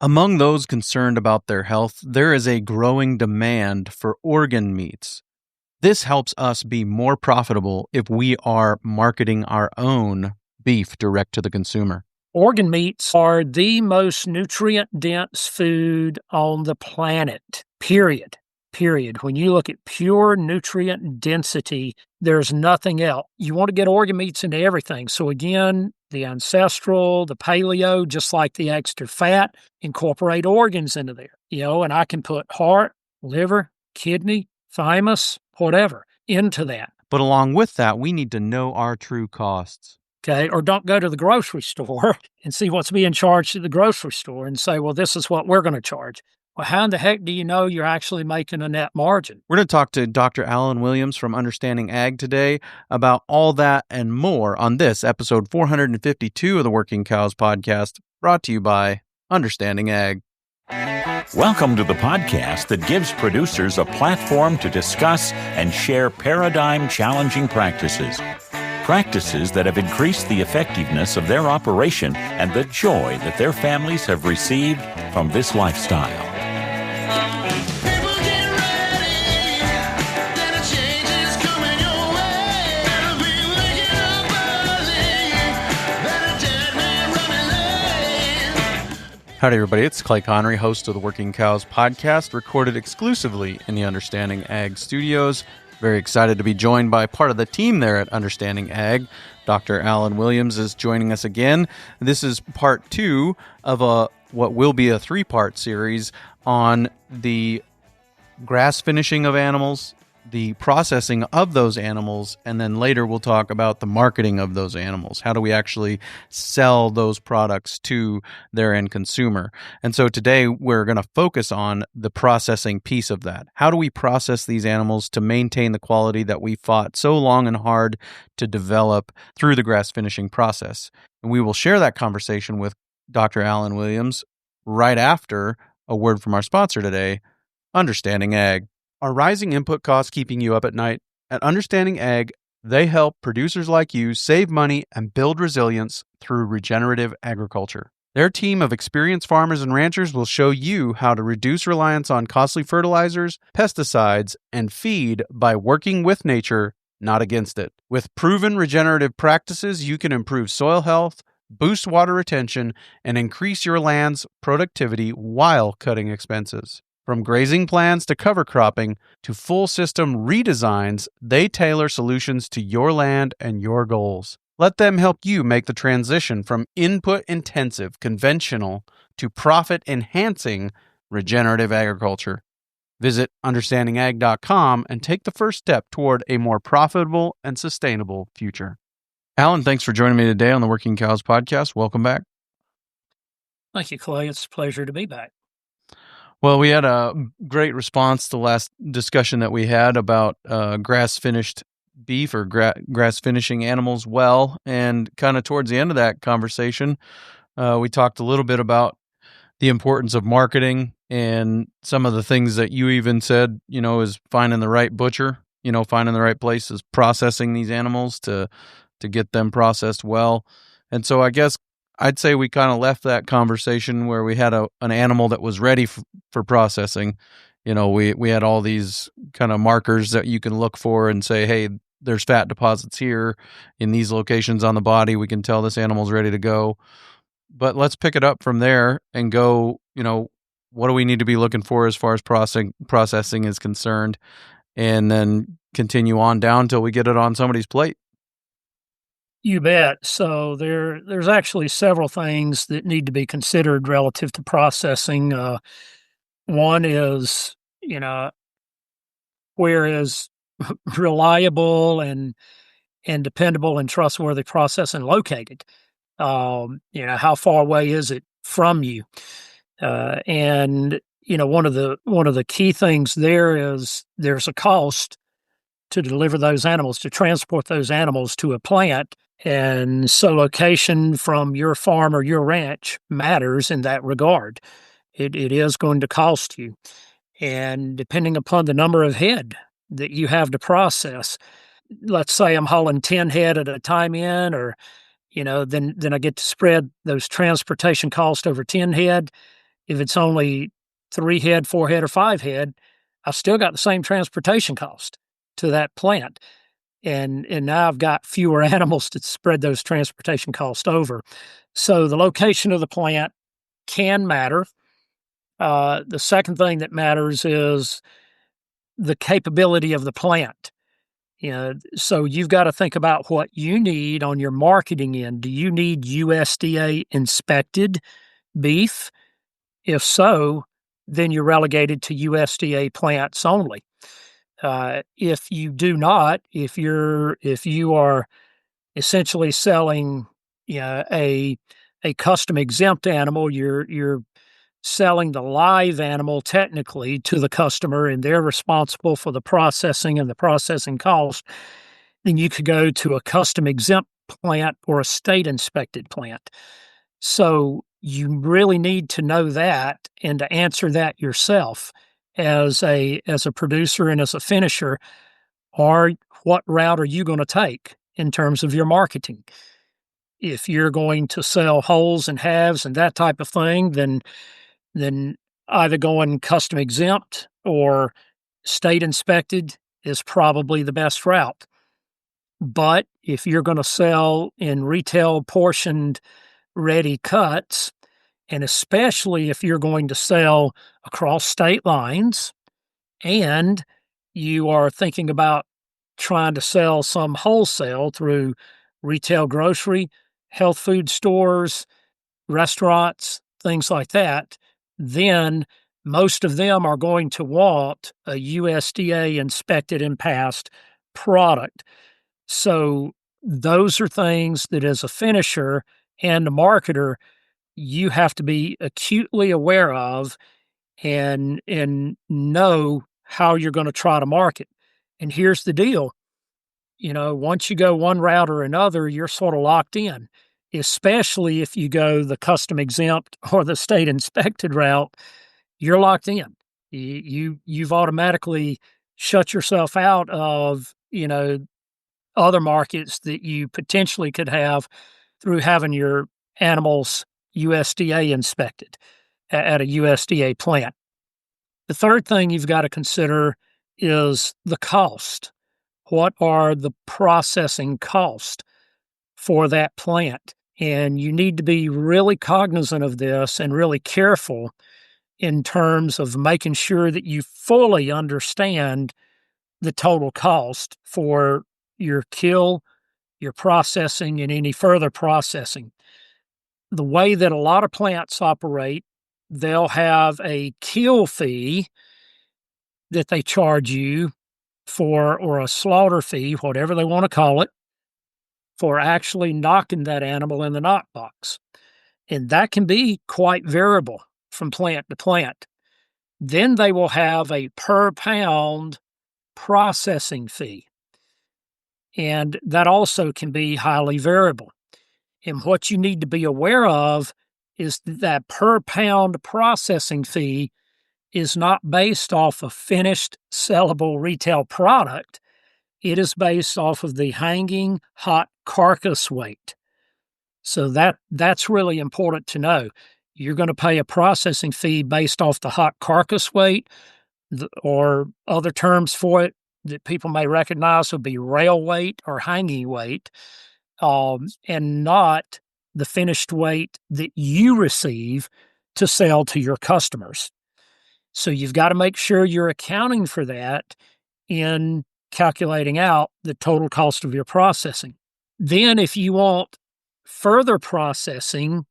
Among those concerned about their health, there is a growing demand for organ meats. This helps us be more profitable if we are marketing our own beef direct to the consumer. Organ meats are the most nutrient-dense food on the planet, period. When you look at pure nutrient density, there's nothing else. You want to get organ meats into everything. So again, the ancestral, the paleo, just like the extra fat, incorporate organs into there. And I can put heart, liver, kidney, thymus, whatever, into that. But along with that, we need to know our true costs. Okay, or don't go to the grocery store and see what's being charged at the grocery store and say, well, this is what we're going to charge. Well, how in the heck do you know you're actually making a net margin? We're going to talk to Dr. Alan Williams from Understanding Ag today about all that and more on this episode 452 of the Working Cows podcast, brought to you by Understanding Ag. Welcome to the podcast that gives producers a platform to discuss and share paradigm-challenging practices that have increased the effectiveness of their operation and the joy that their families have received from this lifestyle. Howdy, everybody. It's Clay Connery, host of the Working Cows podcast, recorded exclusively in the Understanding Ag studios. Very excited to be joined by part of the team there at Understanding Ag. Dr. Alan Williams is joining us again. This is part 2 of what will be a 3-part series on the grass finishing of animals, the processing of those animals, and then later we'll talk about the marketing of those animals. How do we actually sell those products to their end consumer? And so today we're going to focus on the processing piece of that. How do we process these animals to maintain the quality that we fought so long and hard to develop through the grass finishing process? And we will share that conversation with Dr. Alan Williams right after a word from our sponsor today, Understanding Ag. Are rising input costs keeping you up at night? At Understanding Ag, they help producers like you save money and build resilience through regenerative agriculture. Their team of experienced farmers and ranchers will show you how to reduce reliance on costly fertilizers, pesticides, and feed by working with nature, not against it. With proven regenerative practices, you can improve soil health, boost water retention, and increase your land's productivity while cutting expenses. From grazing plans to cover cropping to full system redesigns, they tailor solutions to your land and your goals. Let them help you make the transition from input-intensive, conventional to profit-enhancing regenerative agriculture. Visit understandingag.com and take the first step toward a more profitable and sustainable future. Alan, thanks for joining me today on the Working Cows podcast. Welcome back. Thank you, Clay. It's a pleasure to be back. Well, we had a great response to the last discussion that we had about grass-finished beef or grass finishing animals well, and kind of towards the end of that conversation, we talked a little bit about the importance of marketing and some of the things that you even said, is finding the right butcher, finding the right places, processing these animals to get them processed well. And so I guess I'd say we kind of left that conversation where we had an animal that was ready for processing. We had all these kind of markers that you can look for and say, hey, there's fat deposits here in these locations on the body. We can tell this animal's ready to go. But let's pick it up from there and go, what do we need to be looking for as far as processing is concerned, and then continue on down till we get it on somebody's plate. You bet. So there's actually several things that need to be considered relative to processing. One is, where is reliable and dependable and trustworthy processing located? How far away is it from you? And one of the key things there is there's a cost to deliver those animals, to transport those animals to a plant. And so location from your farm or your ranch matters in that regard. It is going to cost you. And depending upon the number of head that you have to process, let's say I'm hauling 10 head at a time in, or, then I get to spread those transportation costs over 10 head. if it's only 3 head, 4 head, or 5 head, I've still got the same transportation cost to that plant. And now I've got fewer animals to spread those transportation costs over. So the location of the plant can matter. The second thing that matters is the capability of the plant. So you've got to think about what you need on your marketing end. Do you need USDA inspected beef? If so, then you're relegated to USDA plants only. If you do not, if you are essentially selling, a custom exempt animal, you're selling the live animal technically to the customer, and they're responsible for the processing and the processing cost. Then you could go to a custom exempt plant or a state inspected plant. So you really need to know that and to answer that yourself as a producer and as a finisher. Or what route are you going to take in terms of your marketing? If you're going to sell wholes and halves and that type of thing, then either going custom exempt or state inspected is probably the best route. But if you're going to sell in retail portioned ready cuts, and especially if you're going to sell across state lines and you are thinking about trying to sell some wholesale through retail grocery, health food stores, restaurants, things like that, then most of them are going to want a USDA inspected and passed product. So those are things that as a finisher and a marketer, you have to be acutely aware of and know how you're going to try to market. And here's the deal. Once you go one route or another, you're sort of locked in, especially if you go the custom exempt or the state inspected route, you're locked in. You've automatically shut yourself out of, other markets that you potentially could have through having your animals USDA inspected at a USDA plant. The third thing you've got to consider is the cost. What are the processing costs for that plant? And you need to be really cognizant of this and really careful in terms of making sure that you fully understand the total cost for your kill, your processing, and any further processing. The way that a lot of plants operate, they'll have a kill fee that they charge you for, or a slaughter fee, whatever they want to call it, for actually knocking that animal in the knock box. And that can be quite variable from plant to plant. Then they will have a per pound processing fee. And that also can be highly variable. And what you need to be aware of is that per pound processing fee is not based off a finished sellable retail product. It is based off of the hanging hot carcass weight. So that's really important to know. You're going to pay a processing fee based off the hot carcass weight, or other terms for it that people may recognize would be rail weight or hanging weight, and not the finished weight that you receive to sell to your customers. So you've got to make sure you're accounting for that in calculating out the total cost of your processing. Then if you want further processing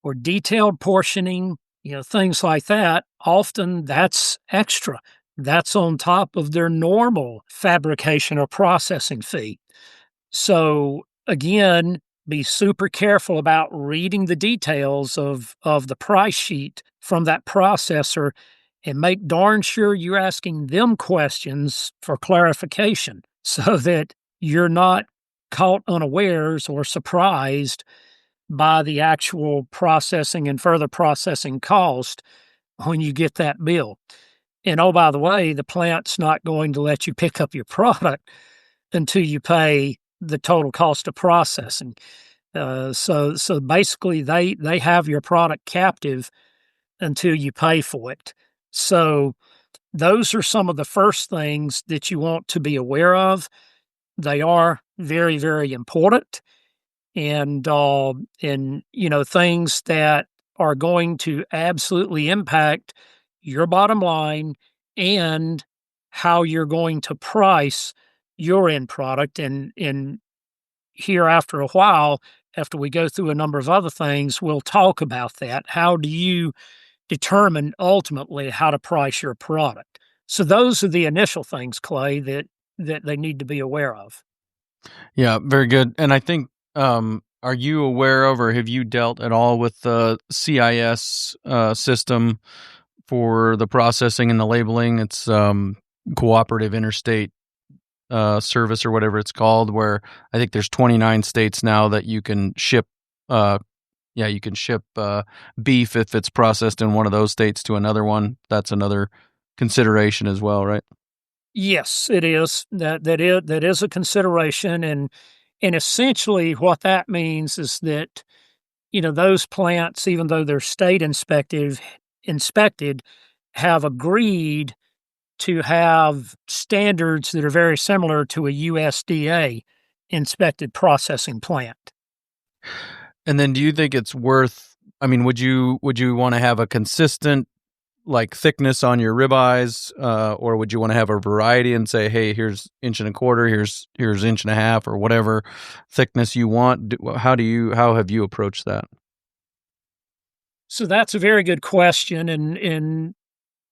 or detailed portioning, things like that, often that's extra. That's on top of their normal fabrication or processing fee. So again, be super careful about reading the details of the price sheet from that processor and make darn sure you're asking them questions for clarification so that you're not caught unawares or surprised by the actual processing and further processing cost when you get that bill. And oh, by the way, the plant's not going to let you pick up your product until you pay the total cost of processing. So basically, they have your product captive until you pay for it. So those are some of the first things that you want to be aware of. They are very, very important, and things that are going to absolutely impact your bottom line and how you're going to price your end product. And here, after a while, after we go through a number of other things, we'll talk about that. How do you determine ultimately how to price your product? So those are the initial things, Clay, that they need to be aware of. Yeah, very good. And I think, are you aware of, or have you dealt at all with the CIS system for the processing and the labeling? It's Cooperative Interstate service or whatever it's called, where I think there's 29 states now that you can ship. You can ship beef if it's processed in one of those states to another one. That's another consideration as well, right? Yes, it is. That is a consideration, and essentially what that means is that those plants, even though they're state inspected, have agreed to have standards that are very similar to a USDA inspected processing plant. And then, do you think it's worth? I mean, would you want to have a consistent thickness on your ribeyes, or would you want to have a variety and say, hey, here's 1.25 inches, here's 1.5 inches, or whatever thickness you want? How have you approached that? So that's a very good question, and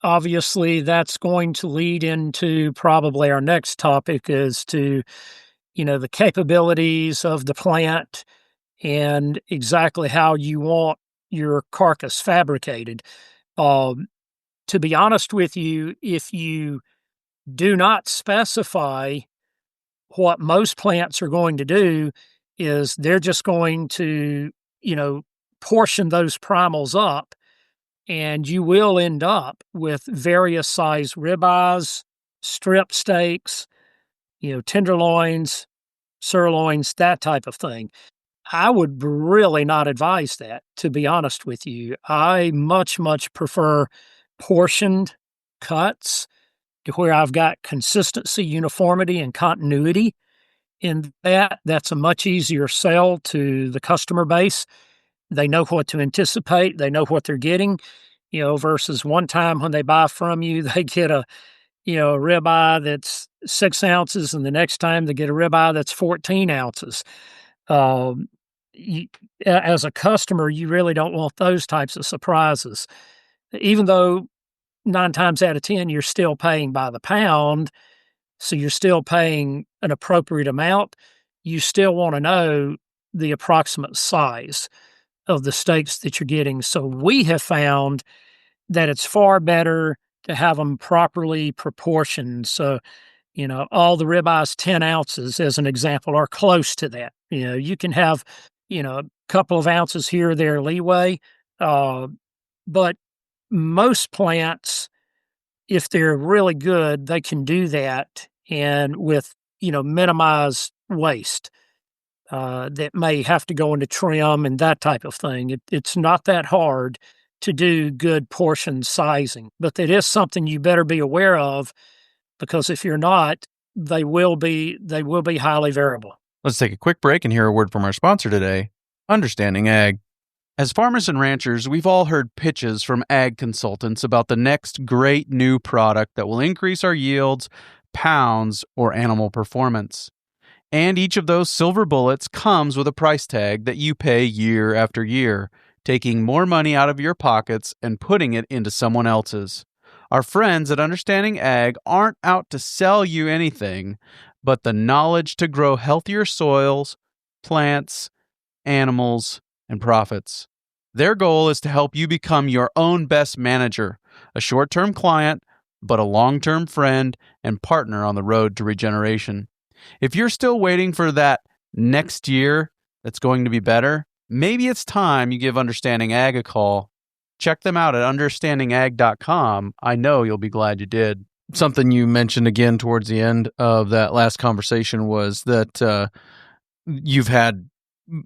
obviously that's going to lead into probably our next topic as to the capabilities of the plant and exactly how you want your carcass fabricated. To be honest with you, if you do not specify, what most plants are going to do is they're just going to, portion those primals up, and you will end up with various size ribeyes, strip steaks, tenderloins, sirloins, that type of thing. I would really not advise that, to be honest with you. I much, much prefer portioned cuts to where I've got consistency, uniformity, and continuity in that. That's a much easier sell to the customer base. They know what to anticipate. They know what they're getting, versus one time when they buy from you, they get a ribeye that's 6 ounces, and the next time they get a ribeye that's 14 ounces. As a customer, you really don't want those types of surprises. Even though 9 times out of 10, you're still paying by the pound, so you're still paying an appropriate amount, you still want to know the approximate size of the steaks that you're getting. So we have found that it's far better to have them properly proportioned. So, all the ribeyes 10 ounces, as an example, are close to that. You can have, a couple of ounces here or there leeway, but most plants, if they're really good, they can do that, and with, minimize waste that may have to go into trim and that type of thing. It's not that hard to do good portion sizing, but that is something you better be aware of, because if you're not, they will be highly variable. Let's take a quick break and hear a word from our sponsor today, Understanding Ag. As farmers and ranchers, we've all heard pitches from ag consultants about the next great new product that will increase our yields, pounds, or animal performance. And each of those silver bullets comes with a price tag that you pay year after year, taking more money out of your pockets and putting it into someone else's. Our friends at Understanding Ag aren't out to sell you anything, but the knowledge to grow healthier soils, plants, animals, and profits. Their goal is to help you become your own best manager, a short-term client, but a long-term friend and partner on the road to regeneration. If you're still waiting for that next year that's going to be better, maybe it's time you give Understanding Ag a call. Check them out at understandingag.com. I know you'll be glad you did. Something you mentioned again towards the end of that last conversation was that you've had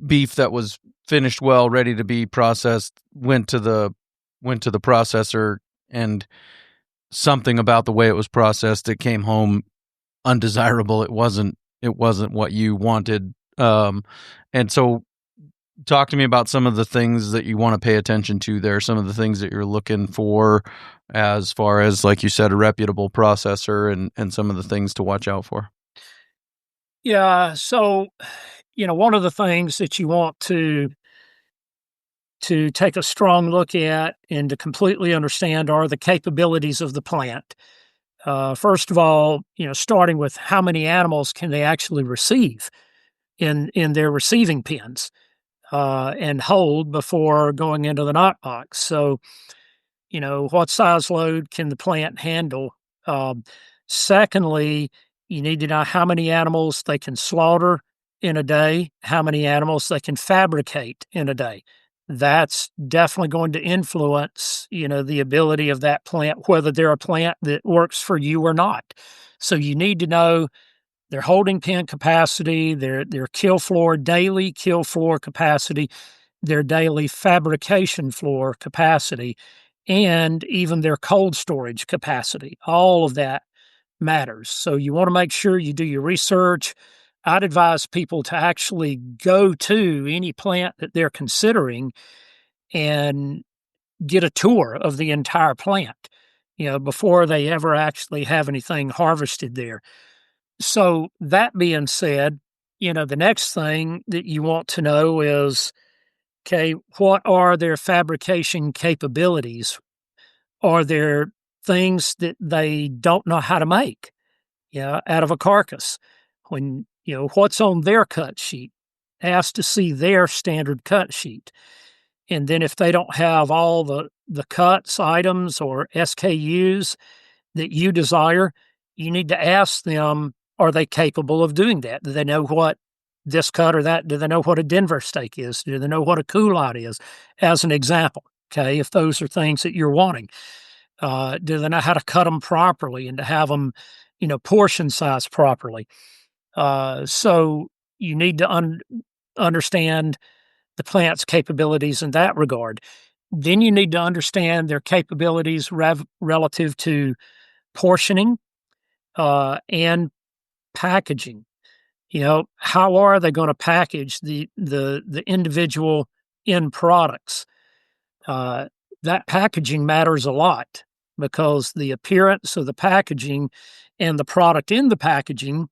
beef that was finished well, ready to be processed, went to the went to the processor and something about the way it was processed, it came home undesirable. It wasn't what you wanted. And so talk to me about some of the things that you want to pay attention to there, some of the things that you're looking for as far as, like you said, a reputable processor and some of the things to watch out for. Yeah. So, one of the things that you want to take a strong look at and to completely understand are the capabilities of the plant. First of all, starting with how many animals can they actually receive in their receiving pens and hold before going into the knock box. So, what size load can the plant handle? Um, Secondly, you need to know how many animals they can slaughter in a day, how many animals they can fabricate in a day. That's definitely going to influence, the ability of that plant, whether they're a plant that works for you or not. So you need to know their holding pen capacity, their daily kill floor capacity, their daily fabrication floor capacity, and even their cold storage capacity. All of that matters. So you want to make sure you do your research. I'd advise people to actually go to any plant that they're considering and get a tour of the entire plant, before they ever actually have anything harvested there. So that being said, the next thing that you want to know is, okay, what are their fabrication capabilities? Are there things that they don't know how to make, out of a carcass? What's on their cut sheet? Ask to see their standard cut sheet. And then if they don't have all the cuts, items, or SKUs that you desire, you need to ask them, are they capable of doing that? Do they know what this cut or that? Do they know what a Denver steak is? Do they know what a culotte is, as an example? Okay, if those are things that you're wanting. Do they know how to cut them properly and to have them, portion size properly? So you need to understand the plant's capabilities in that regard. Then you need to understand their capabilities relative to portioning and packaging. How are they going to package the individual end products? That packaging matters a lot because the appearance of the packaging and the product in the packaging,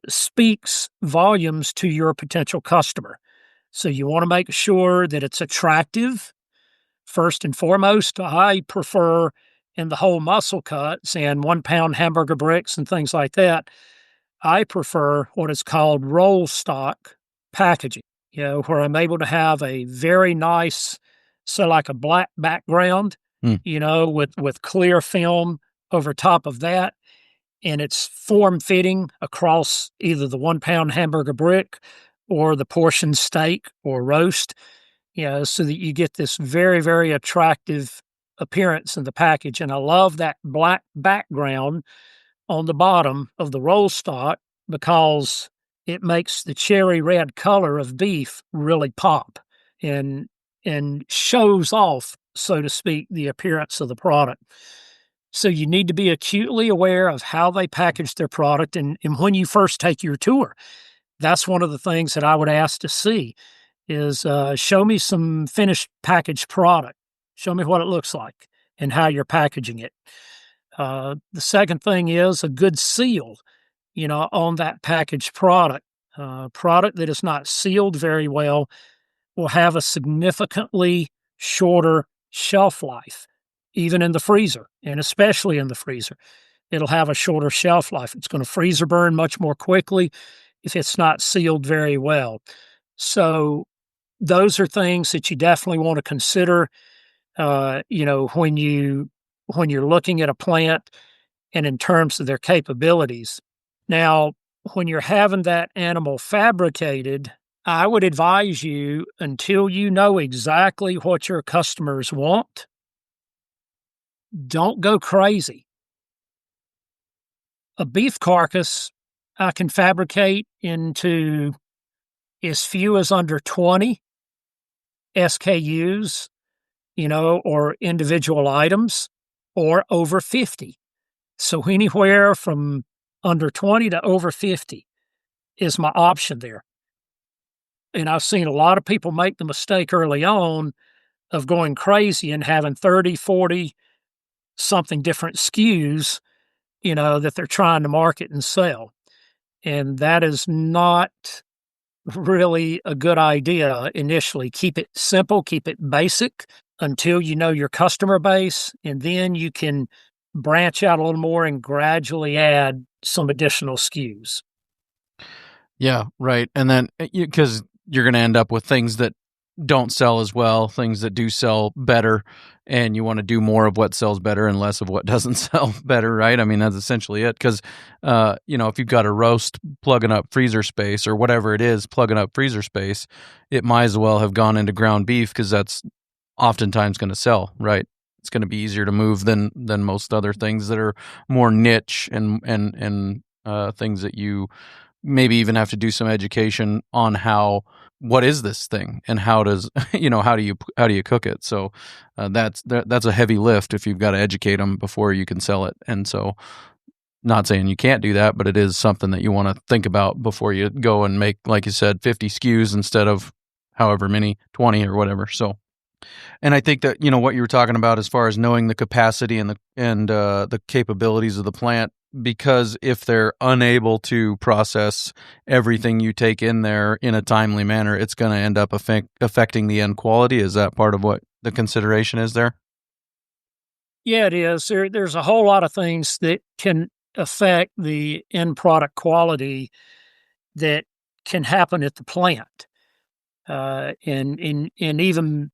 speaks volumes to your potential customer. So you want to make sure that it's attractive. First and foremost, I prefer in the whole muscle cuts and 1 pound hamburger bricks and things like that, I prefer what is called roll stock packaging, where I'm able to have a very nice, so like a black background, with clear film over top of that. And it's form fitting across either the 1 pound hamburger brick or the portion steak or roast, so that you get this very, very attractive appearance in the package. And I love that black background on the bottom of the roll stock because it makes the cherry red color of beef really pop and shows off, so to speak, the appearance of the product. So you need to be acutely aware of how they package their product. And when you first take your tour, that's one of the things that I would ask to see is show me some finished packaged product. Show me what it looks like and how you're packaging it. The second thing is a good seal, on that packaged product. Product that is not sealed very well will have a significantly shorter shelf life, even in the freezer, and especially in the freezer. It'll have a shorter shelf life. It's going to freezer burn much more quickly if it's not sealed very well. So those are things that you definitely want to consider, when you're looking at a plant and in terms of their capabilities. Now, when you're having that animal fabricated, I would advise you, until you know exactly what your customers want, don't go crazy. A beef carcass I can fabricate into as few as under 20 SKUs or individual items, or over 50. So anywhere from under 20 to over 50 is my option there. And I've seen a lot of people make the mistake early on of going crazy and having 30, 40 something different SKUs, that they're trying to market and sell. And that is not really a good idea initially. Keep it simple, keep it basic until you know your customer base, and then you can branch out a little more and gradually add some additional SKUs. Yeah, right. And then because you're going to end up with things that don't sell as well, things that do sell better, and you want to do more of what sells better and less of what doesn't sell better, right? I mean, that's essentially it. Because, if you've got a roast plugging up freezer space or whatever it is, plugging up freezer space, it might as well have gone into ground beef because that's oftentimes going to sell, right? It's going to be easier to move than most other things that are more niche and things that you maybe even have to do some education on what is this thing and how does how do you cook it. So that's a heavy lift if you've got to educate them before you can sell it. And so, not saying you can't do that, but it is something that you want to think about before you go and make, like you said, 50 SKUs instead of however many, 20 or whatever. So, and I think that what you were talking about as far as knowing the capacity and the capabilities of the plant, because if they're unable to process everything you take in there in a timely manner, it's going to end up affecting the end quality. Is that part of what the consideration is there? Yeah, it is. There's a whole lot of things that can affect the end product quality that can happen at the plant, and even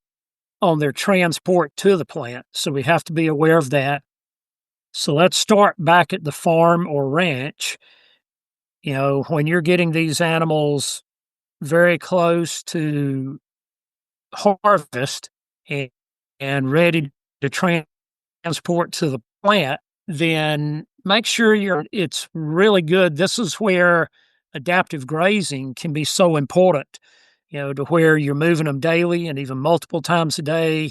on their transport to the plant. So we have to be aware of that. So let's start back at the farm or ranch. When you're getting these animals very close to harvest and ready to transport to the plant, then make sure it's really good. This is where adaptive grazing can be so important, to where you're moving them daily and even multiple times a day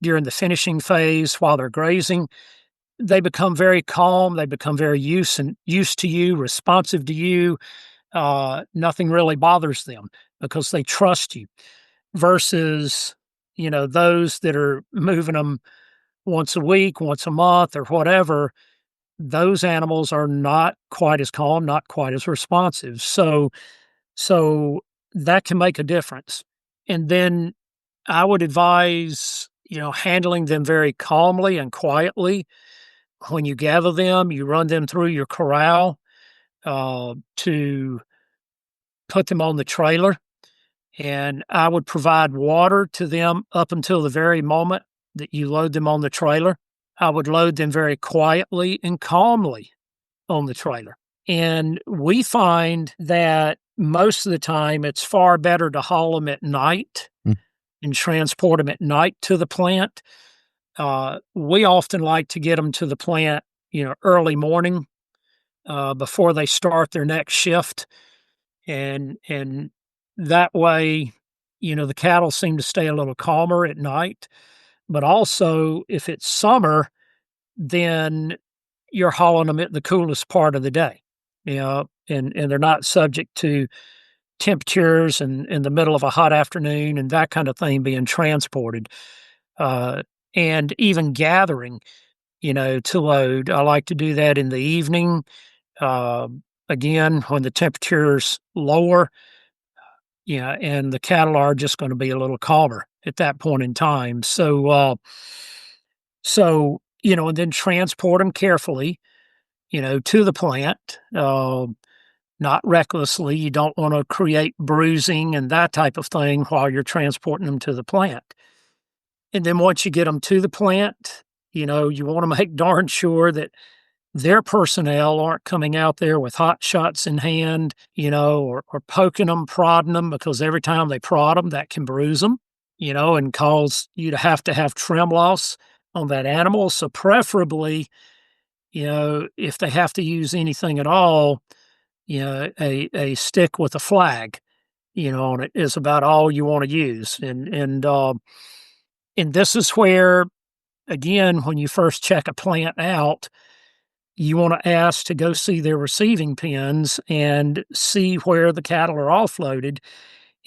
during the finishing phase while they're grazing. They become very calm. They become very used to you, responsive to you. Nothing really bothers them because they trust you versus, those that are moving them once a week, once a month or whatever. Those animals are not quite as calm, not quite as responsive. So that can make a difference. And then I would advise, handling them very calmly and quietly. When you gather them, you run them through your corral to put them on the trailer. And I would provide water to them up until the very moment that you load them on the trailer. I would load them very quietly and calmly on the trailer. And we find that most of the time it's far better to haul them at night and transport them at night to the plant. We often like to get them to the plant, early morning before they start their next shift. And that way, the cattle seem to stay a little calmer at night. But also, if it's summer, then you're hauling them at the coolest part of the day, and they're not subject to temperatures and in the middle of a hot afternoon and that kind of thing being transported. And even gathering, to load. I like to do that in the evening. Again, when the temperature's lower, and the cattle are just going to be a little calmer at that point in time. So, and then transport them carefully, to the plant, not recklessly. You don't want to create bruising and that type of thing while you're transporting them to the plant. And then once you get them to the plant, you want to make darn sure that their personnel aren't coming out there with hot shots in hand, or poking them, prodding them, because every time they prod them, that can bruise them, and cause you to have trim loss on that animal. So preferably, if they have to use anything at all, a stick with a flag, on it is about all you want to use. And And this is where, again, when you first check a plant out, you want to ask to go see their receiving pens and see where the cattle are offloaded.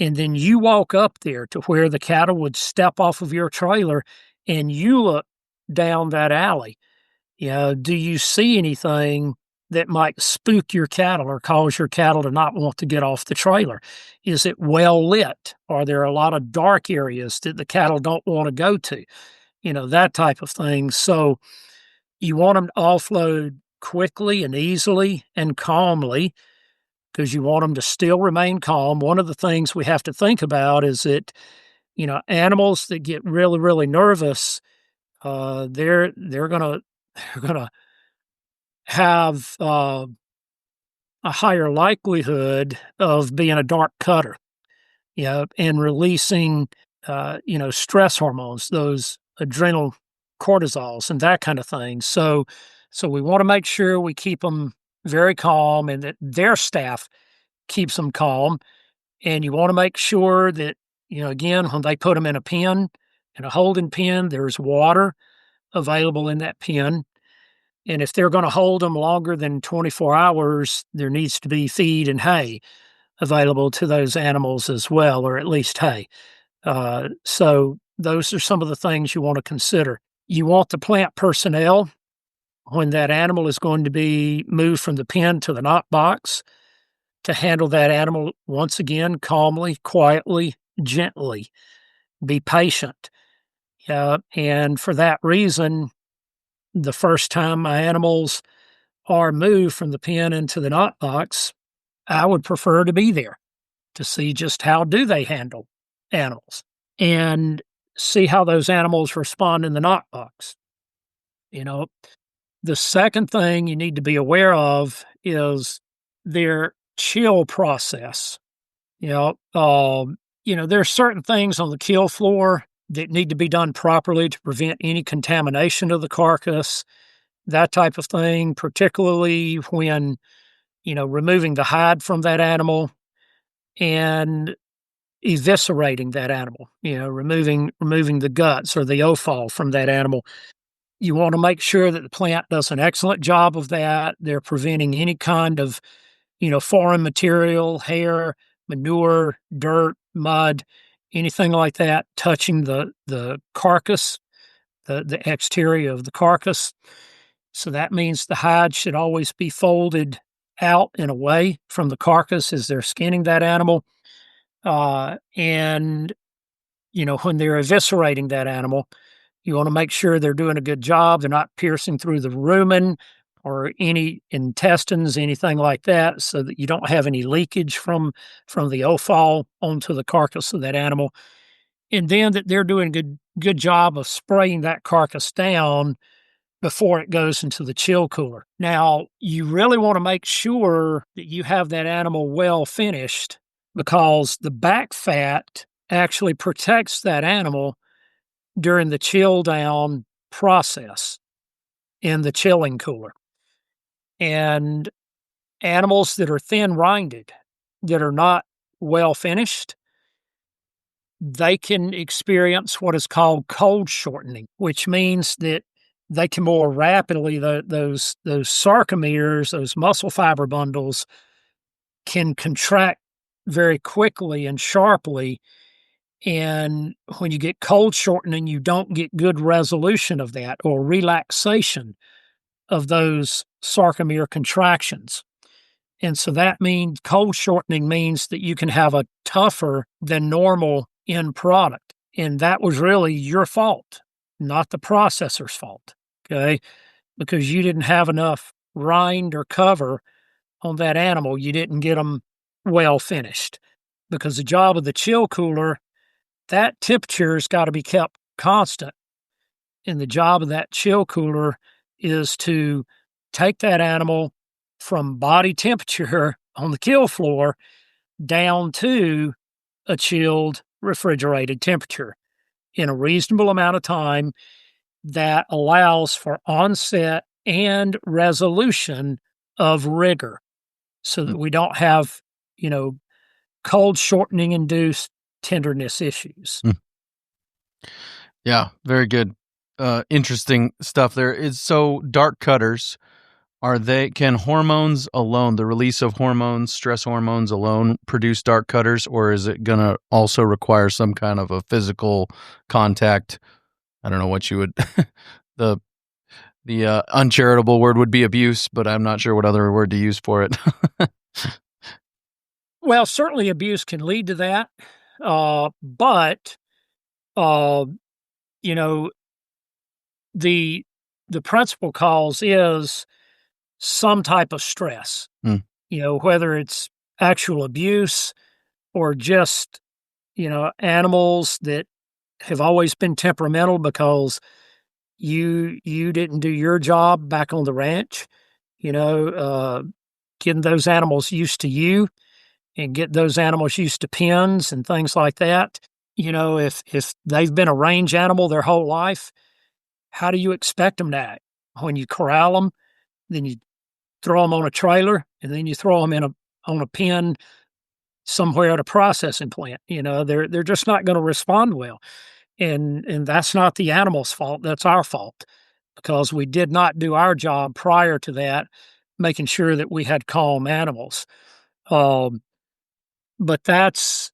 And then you walk up there to where the cattle would step off of your trailer and you look down that alley. Do you see anything that might spook your cattle or cause your cattle to not want to get off the trailer? Is it well lit? Are there a lot of dark areas that the cattle don't want to go to? That type of thing. So you want them to offload quickly and easily and calmly because you want them to still remain calm. One of the things we have to think about is that, animals that get really, really nervous, they're gonna have a higher likelihood of being a dark cutter, and releasing, stress hormones, those adrenal cortisols and that kind of thing. So we want to make sure we keep them very calm and that their staff keeps them calm. And you want to make sure that, again, when they put them in a holding pen, there's water available in that pen. And if they're going to hold them longer than 24 hours, there needs to be feed and hay available to those animals as well, or at least hay. So those are some of the things you want to consider. You want the plant personnel, when that animal is going to be moved from the pen to the knock box, to handle that animal once again calmly, quietly, gently. Be patient. And for that reason, the first time my animals are moved from the pen into the knock box, I would prefer to be there to see just how do they handle animals and see how those animals respond in the knock box. The second thing you need to be aware of is their chill process. There's certain things on the kill floor that need to be done properly to prevent any contamination of the carcass, that type of thing, particularly when, removing the hide from that animal and eviscerating that animal, removing the guts or the offal from that animal. You want to make sure that the plant does an excellent job of that. They're preventing any kind of, foreign material, hair, manure, dirt, mud, anything like that touching the carcass, the exterior of the carcass. So that means the hide should always be folded out and away from the carcass as they're skinning that animal. And when they're eviscerating that animal, you want to make sure they're doing a good job. They're not piercing through the rumen or any intestines, anything like that, so that you don't have any leakage from the offal onto the carcass of that animal. And then that they're doing a good job of spraying that carcass down before it goes into the chill cooler. Now, you really want to make sure that you have that animal well finished, because the back fat actually protects that animal during the chill down process in the chilling cooler. And animals that are thin rinded, that are not well finished, they can experience what is called cold shortening, which means that they can more rapidly, those sarcomeres, those muscle fiber bundles, can contract very quickly and sharply. And when you get cold shortening, you don't get good resolution of that or relaxation of those sarcomere contractions. And so that means cold shortening means that you can have a tougher than normal end product. And that was really your fault, not the processor's fault, okay? Because you didn't have enough rind or cover on that animal. You didn't get them well finished. Because the job of the chill cooler, that temperature's got to be kept constant. And the job of that chill cooler is to take that animal from body temperature on the kill floor down to a chilled, refrigerated temperature in a reasonable amount of time that allows for onset and resolution of rigor, so that we don't have, cold shortening induced tenderness issues. Yeah, very good. Interesting stuff there. So dark cutters, can hormones alone, the release of hormones, stress hormones alone, produce dark cutters, or is it going to also require some kind of a physical contact? I don't know what you would, the uncharitable word would be abuse, but I'm not sure what other word to use for it. Well, certainly abuse can lead to that, but uh, you know the principal cause is some type of stress. Hmm. Whether it's actual abuse or just animals that have always been temperamental because you didn't do your job back on the ranch. Getting those animals used to you and get those animals used to pens and things like that. If they've been a range animal their whole life, how do you expect them to act? When you corral them, then you throw them on a trailer, and then you throw them on a pen somewhere at a processing plant. They're just not going to respond well, and that's not the animal's fault. That's our fault because we did not do our job prior to that, making sure that we had calm animals. But that's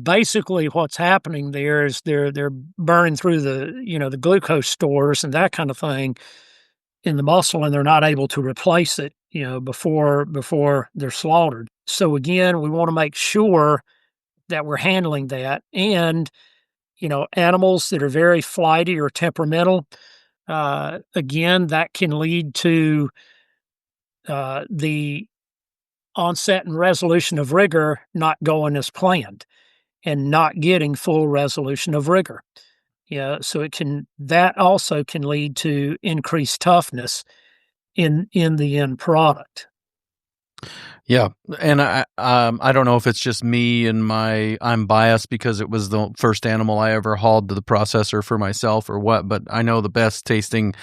basically what's happening there is they're burning through the glucose stores and that kind of thing in the muscle, and they're not able to replace it before they're slaughtered. So again, we want to make sure that we're handling that. And animals that are very flighty or temperamental, again, that can lead to the onset and resolution of rigor not going as planned and not getting full resolution of rigor. So that also can lead to increased toughness in the end product. Yeah, and I don't know if it's just me and I'm biased because it was the first animal I ever hauled to the processor for myself or what, but I know the best tasting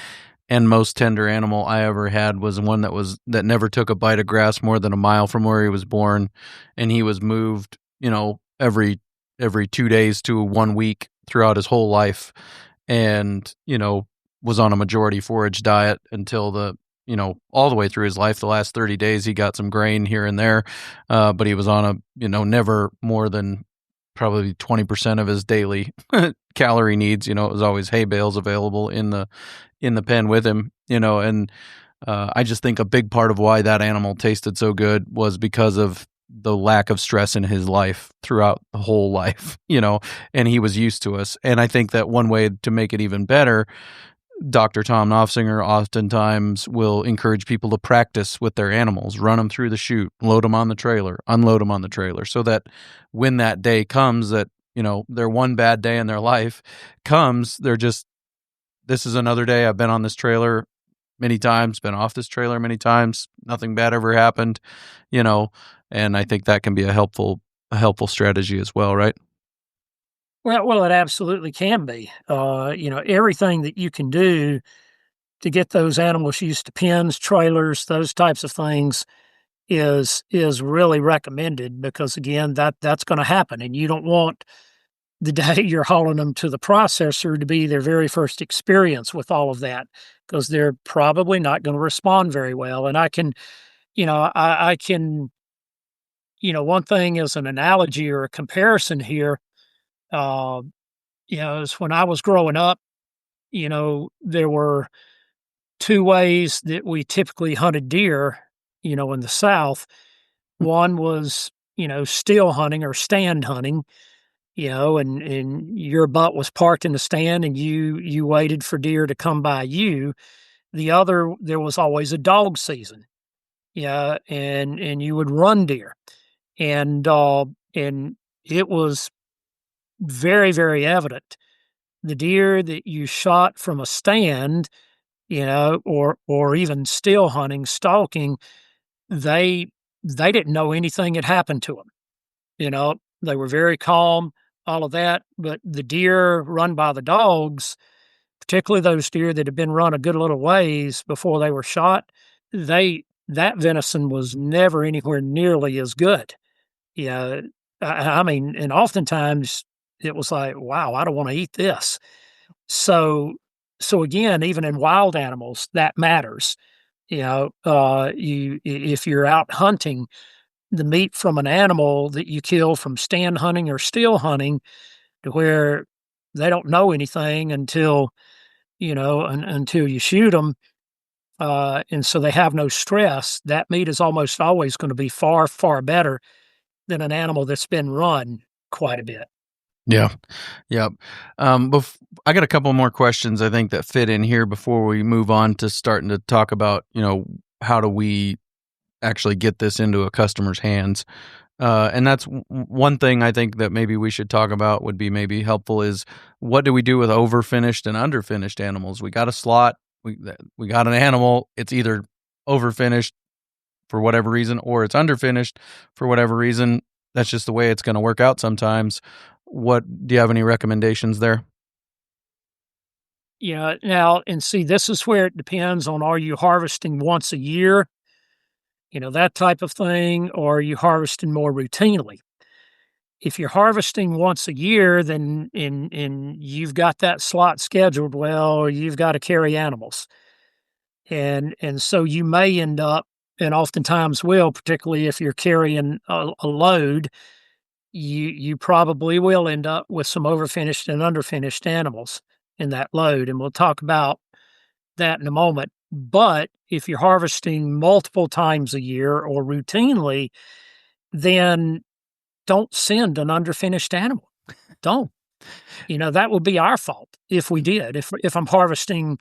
and most tender animal I ever had was one that never took a bite of grass more than a mile from where he was born, and he was moved, every 2 days to 1 week throughout his whole life, and was on a majority forage diet until all the way through his life. The last 30 days, he got some grain here and there, but he was on never more than probably 20% of his daily calorie needs. It was always hay bales available in the pen with him, and I just think a big part of why that animal tasted so good was because of the lack of stress in his life throughout the whole life, and he was used to us. And I think that one way to make it even better, Dr. Tom Knopfsinger oftentimes will encourage people to practice with their animals, run them through the chute, load them on the trailer, unload them on the trailer, so that when that day comes that, their one bad day in their life comes, they're just, this is another day. I've been on this trailer many times, been off this trailer many times. Nothing bad ever happened, and I think that can be a helpful strategy as well, right? Well, it absolutely can be. Everything that you can do to get those animals used to pens, trailers, those types of things is really recommended because again, that's going to happen, and you don't want the day you're hauling them to the processor to be their very first experience with all of that because they're probably not going to respond very well. And I can, one thing as an analogy or a comparison here, is when I was growing up, there were two ways that we typically hunted deer, in the South. One was, still hunting or stand hunting, and your butt was parked in the stand and you waited for deer to come by you. The other, there was always a dog season, and you would run deer. And it was very, very evident. The deer that you shot from a stand, or even still hunting, stalking, they didn't know anything had happened to them. They were very calm, all of that. But the deer run by the dogs, particularly those deer that had been run a good little ways before they were shot, that venison was never anywhere nearly as good. I mean, and oftentimes it was like, wow, I don't want to eat this. So again, even in wild animals, that matters. If you're out hunting, the meat from an animal that you kill from stand hunting or still hunting, to where they don't know anything until until you shoot them, and so they have no stress. That meat is almost always going to be far, far better than an animal that's been run quite a bit. Yeah. Yep. I got a couple more questions I think that fit in here before we move on to starting to talk about, how do we actually get this into a customer's hands. And that's one thing I think that maybe we should talk about would be maybe helpful is what do we do with overfinished and underfinished animals? We got a slot, we got an animal, it's either overfinished for whatever reason or it's underfinished for whatever reason. That's just the way it's going to work out sometimes. Do you have any recommendations there? Now, and see, this is where it depends on, are you harvesting once a year, that type of thing, or are you harvesting more routinely? If you're harvesting once a year, then you've got that slot scheduled, well, you've got to carry animals. And so you may end up, and oftentimes will, particularly if you're carrying a load, you probably will end up with some overfinished and underfinished animals in that load. And we'll talk about that in a moment. But if you're harvesting multiple times a year or routinely, then don't send an underfinished animal. Don't. That would be our fault if we did. If I'm harvesting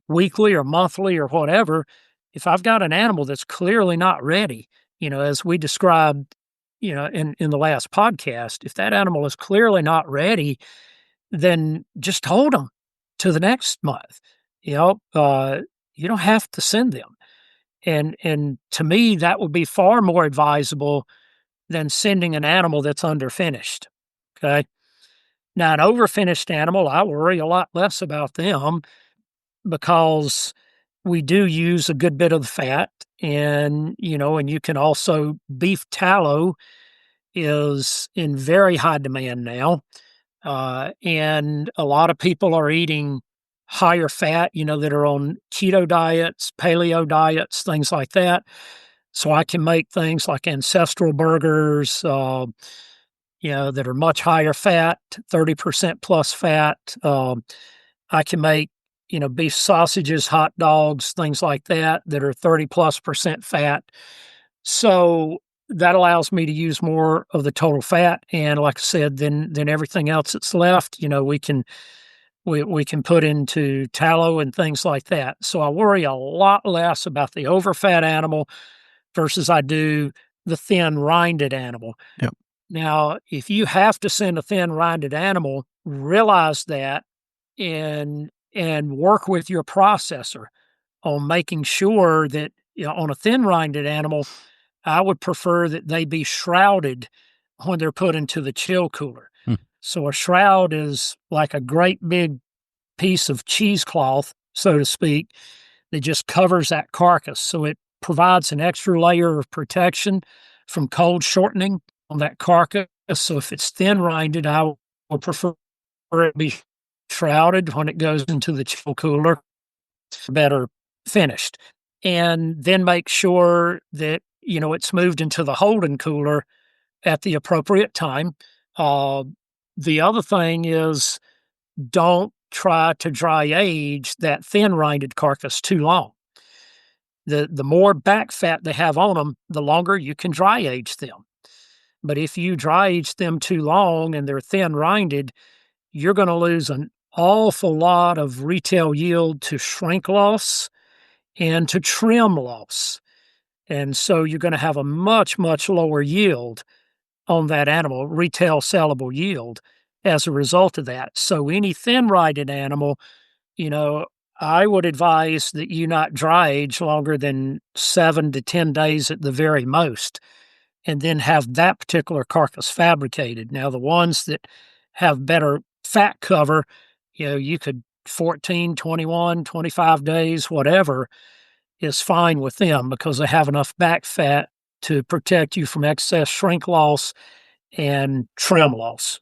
weekly or monthly or whatever, if I've got an animal that's clearly not ready, as we described, in the last podcast, if that animal is clearly not ready, then just hold them to the next month. You don't have to send them. And to me, that would be far more advisable than sending an animal that's underfinished. Okay. Now, an overfinished animal, I worry a lot less about them because we do use a good bit of the fat, and you can also, beef tallow is in very high demand now. And a lot of people are eating higher fat, that are on keto diets, paleo diets, things like that. So I can make things like ancestral burgers, that are much higher fat, 30% plus fat. I can make, beef sausages, hot dogs, things like that are 30+% fat. So that allows me to use more of the total fat. And like I said, then everything else that's left, we can put into tallow and things like that. So I worry a lot less about the overfat animal versus I do the thin rinded animal. Yep. Now, if you have to send a thin rinded animal, realize that and work with your processor on making sure that, on a thin rinded animal, I would prefer that they be shrouded when they're put into the chill cooler. So a shroud is like a great big piece of cheesecloth, so to speak, that just covers that carcass. So it provides an extra layer of protection from cold shortening on that carcass. So if it's thin rinded, I would prefer it to be shrouded when it goes into the chill cooler, better finished. And then make sure that, it's moved into the holding cooler at the appropriate time. The other thing is, don't try to dry age that thin rinded carcass too long. The more back fat they have on them, the longer you can dry age them. But if you dry age them too long and they're thin rinded, you're going to lose an awful lot of retail yield to shrink loss and to trim loss. And so you're going to have a much, much lower yield on that animal, retail sellable yield, as a result of that. So any thin rinded animal, I would advise that you not dry age longer than 7 to 10 days at the very most, and then have that particular carcass fabricated. Now, the ones that have better fat cover, you could 14, 21, 25 days, whatever, is fine with them because they have enough back fat to protect you from excess shrink loss and trim loss.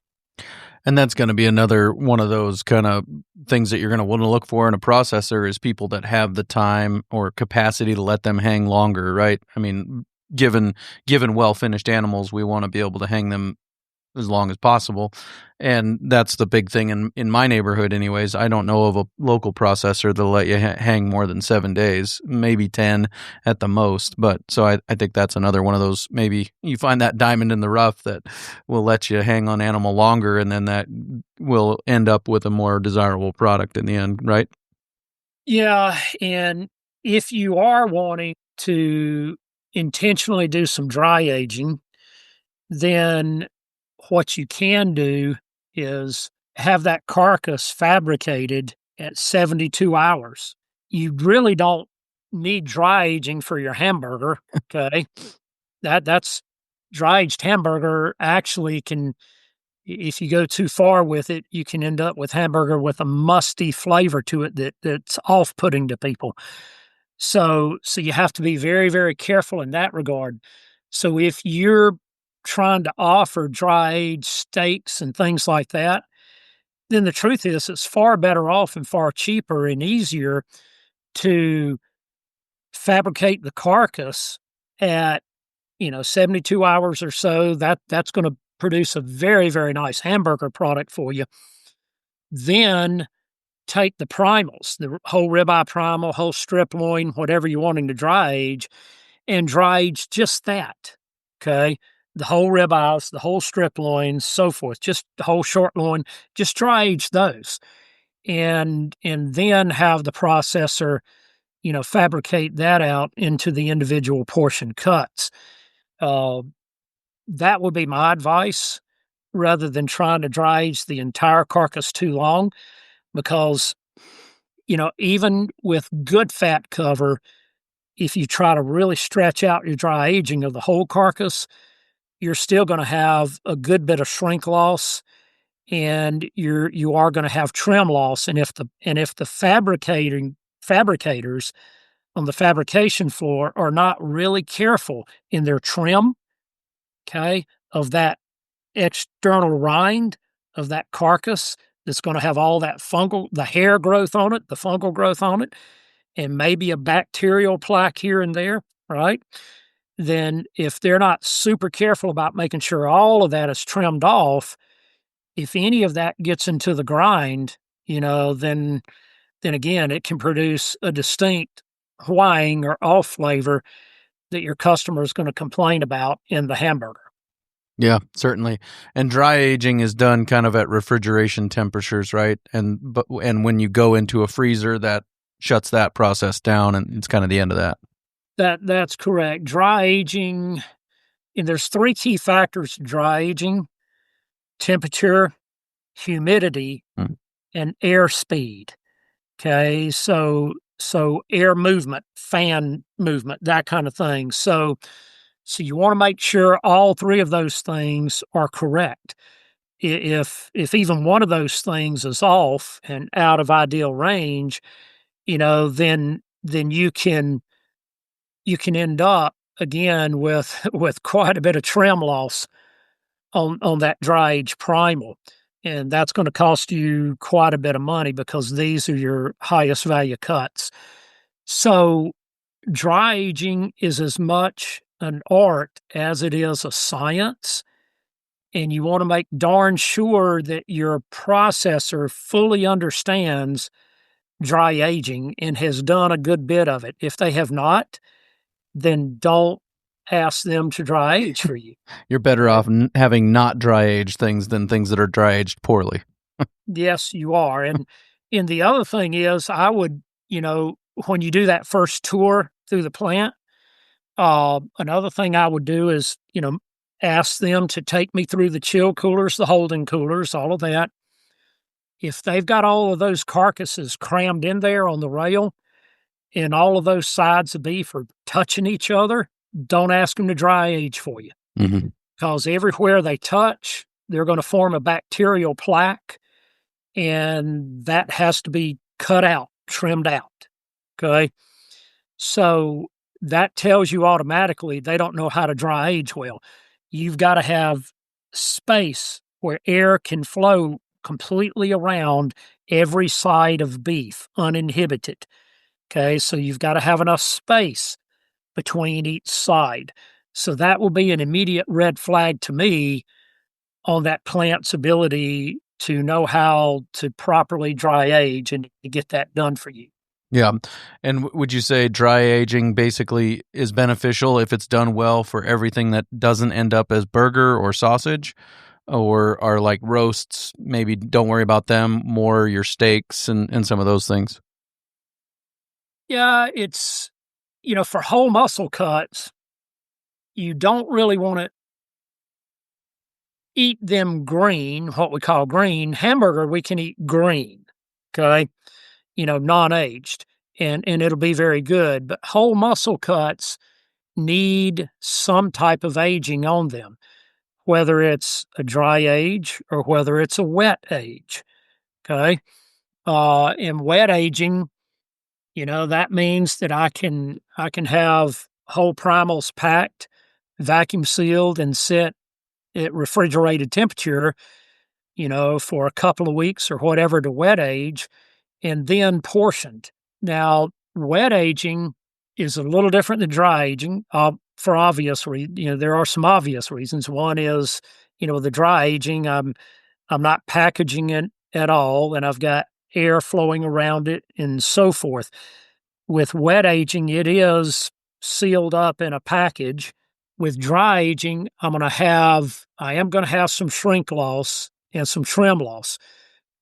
And that's going to be another one of those kind of things that you're going to want to look for in a processor is people that have the time or capacity to let them hang longer, right? I mean, given well-finished animals, we want to be able to hang them as long as possible. And that's the big thing in my neighborhood anyways. I don't know of a local processor that'll let you hang more than 7 days, maybe 10 at the most. But so I think that's another one of those, maybe you find that diamond in the rough that will let you hang on animal longer, and then that will end up with a more desirable product in the end, right? Yeah, and if you are wanting to intentionally do some dry aging, then what you can do is have that carcass fabricated at 72 hours. You really don't need dry aging for your hamburger, okay? That's dry aged hamburger actually can, if you go too far with it, you can end up with hamburger with a musty flavor to it that's off-putting to people. So you have to be very, very careful in that regard. So if you're trying to offer dry aged steaks and things like that, then the truth is it's far better off and far cheaper and easier to fabricate the carcass at 72 hours or so. That's going to produce a very, very nice hamburger product for you. Then take the primals, the whole ribeye primal, whole strip loin, whatever you're wanting to dry age, and dry age just that. Okay. The whole ribeyes, the whole strip loins, so forth, just the whole short loin, just dry age those. And then have the processor, fabricate that out into the individual portion cuts. That would be my advice rather than trying to dry age the entire carcass too long, because, even with good fat cover, if you try to really stretch out your dry aging of the whole carcass, you're still going to have a good bit of shrink loss, and you are going to have trim loss. And if the fabricators on the fabrication floor are not really careful in their trim, okay, of that external rind of that carcass that's going to have all that the hair growth on it, the fungal growth on it, and maybe a bacterial plaque here and there, right? Then if they're not super careful about making sure all of that is trimmed off, if any of that gets into the grind, then again, it can produce a distinct whying or off flavor that your customer is going to complain about in the hamburger. Yeah, certainly. And dry aging is done kind of at refrigeration temperatures, right? And when you go into a freezer, that shuts that process down, and it's kind of the end of that. That's correct. Dry aging, and there's 3 key factors to dry aging: temperature, humidity, and air speed. Okay, so air movement, fan movement, that kind of thing. So you want to make sure all 3 of those things are correct. If even one of those things is off and out of ideal range, then you can end up again with quite a bit of trim loss on that dry age primal. And that's going to cost you quite a bit of money because these are your highest value cuts. So dry aging is as much an art as it is a science. And you want to make darn sure that your processor fully understands dry aging and has done a good bit of it. If they have not, then don't ask them to dry age for you. You're better off having not dry aged things than things that are dry aged poorly. Yes, you are. And the other thing is, I would, when you do that first tour through the plant, another thing I would do is, ask them to take me through the chill coolers, the holding coolers, all of that. If they've got all of those carcasses crammed in there on the rail and all of those sides of beef are touching each other, don't ask them to dry age for you. Mm-hmm. Because everywhere they touch, they're going to form a bacterial plaque, and that has to be cut out, trimmed out. Okay. So that tells you automatically they don't know how to dry age well. You've got to have space where air can flow completely around every side of beef uninhibited. Okay, so you've got to have enough space between each side. So that will be an immediate red flag to me on that plant's ability to know how to properly dry age and to get that done for you. Yeah. And would you say dry aging basically is beneficial if it's done well for everything that doesn't end up as burger or sausage? Or are like roasts, maybe don't worry about them, more your steaks and some of those things? Yeah, it's, for whole muscle cuts, you don't really want to eat them green, what we call green. Hamburger, we can eat green, okay? Non-aged, and it'll be very good. But whole muscle cuts need some type of aging on them, whether it's a dry age or whether it's a wet age, okay? In wet aging, that means that I can have whole primals packed, vacuum sealed, and set at refrigerated temperature, for a couple of weeks or whatever to wet age, and then portioned. Now, wet aging is a little different than dry aging for obvious reasons. There are some obvious reasons. One is, the dry aging, I'm not packaging it at all, and I've got air flowing around it and so forth. With wet aging, it is sealed up in a package. With dry aging, I am going to have some shrink loss and some trim loss.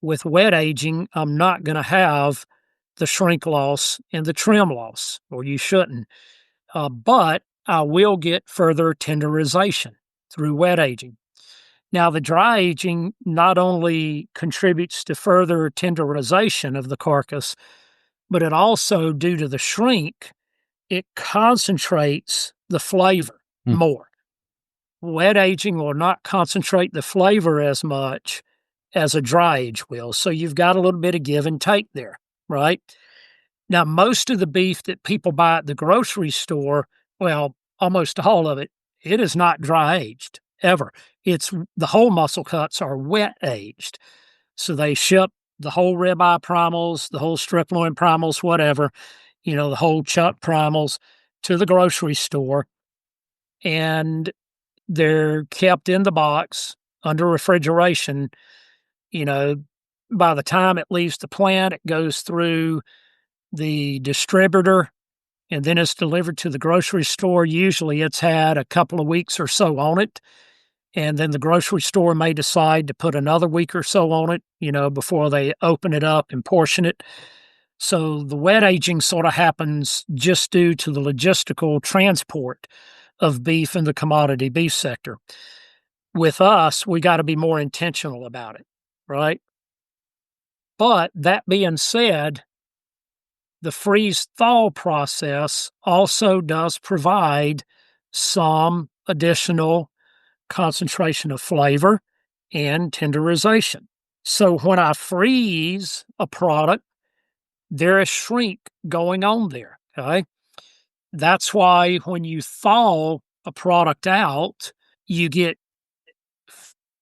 With wet aging, I'm not going to have the shrink loss and the trim loss, or you shouldn't. But I will get further tenderization through wet aging. Now, the dry aging not only contributes to further tenderization of the carcass, but it also, due to the shrink, it concentrates the flavor more. Wet aging will not concentrate the flavor as much as a dry age will. So you've got a little bit of give and take there, right? Now, most of the beef that people buy at the grocery store, well, almost all of it, it is not dry aged ever. It's the whole muscle cuts are wet aged. So they ship the whole ribeye primals, the whole strip loin primals, whatever, the whole chuck primals to the grocery store, and they're kept in the box under refrigeration. By the time it leaves the plant, it goes through the distributor and then it's delivered to the grocery store. Usually it's had a couple of weeks or so on it. And then the grocery store may decide to put another week or so on it, before they open it up and portion it. So the wet aging sort of happens just due to the logistical transport of beef in the commodity beef sector. With us, we got to be more intentional about it, right? But that being said, the freeze-thaw process also does provide some additional concentration of flavor and tenderization. So when I freeze a product, there is shrink going on there, okay? That's why when you thaw a product out, you get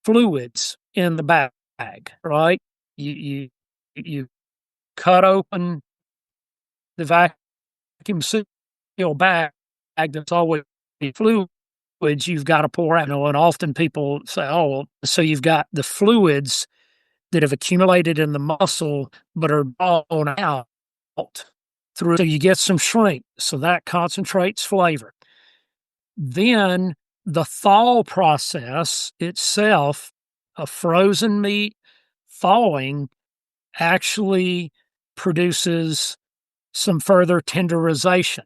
fluids in the bag, right? You cut open the vacuum seal bag that's always fluids you've got to pour out. And often people say, oh, well, so you've got the fluids that have accumulated in the muscle but are drawn out through, so you get some shrink. So that concentrates flavor. Then the thaw process itself, a frozen meat thawing, actually produces some further tenderization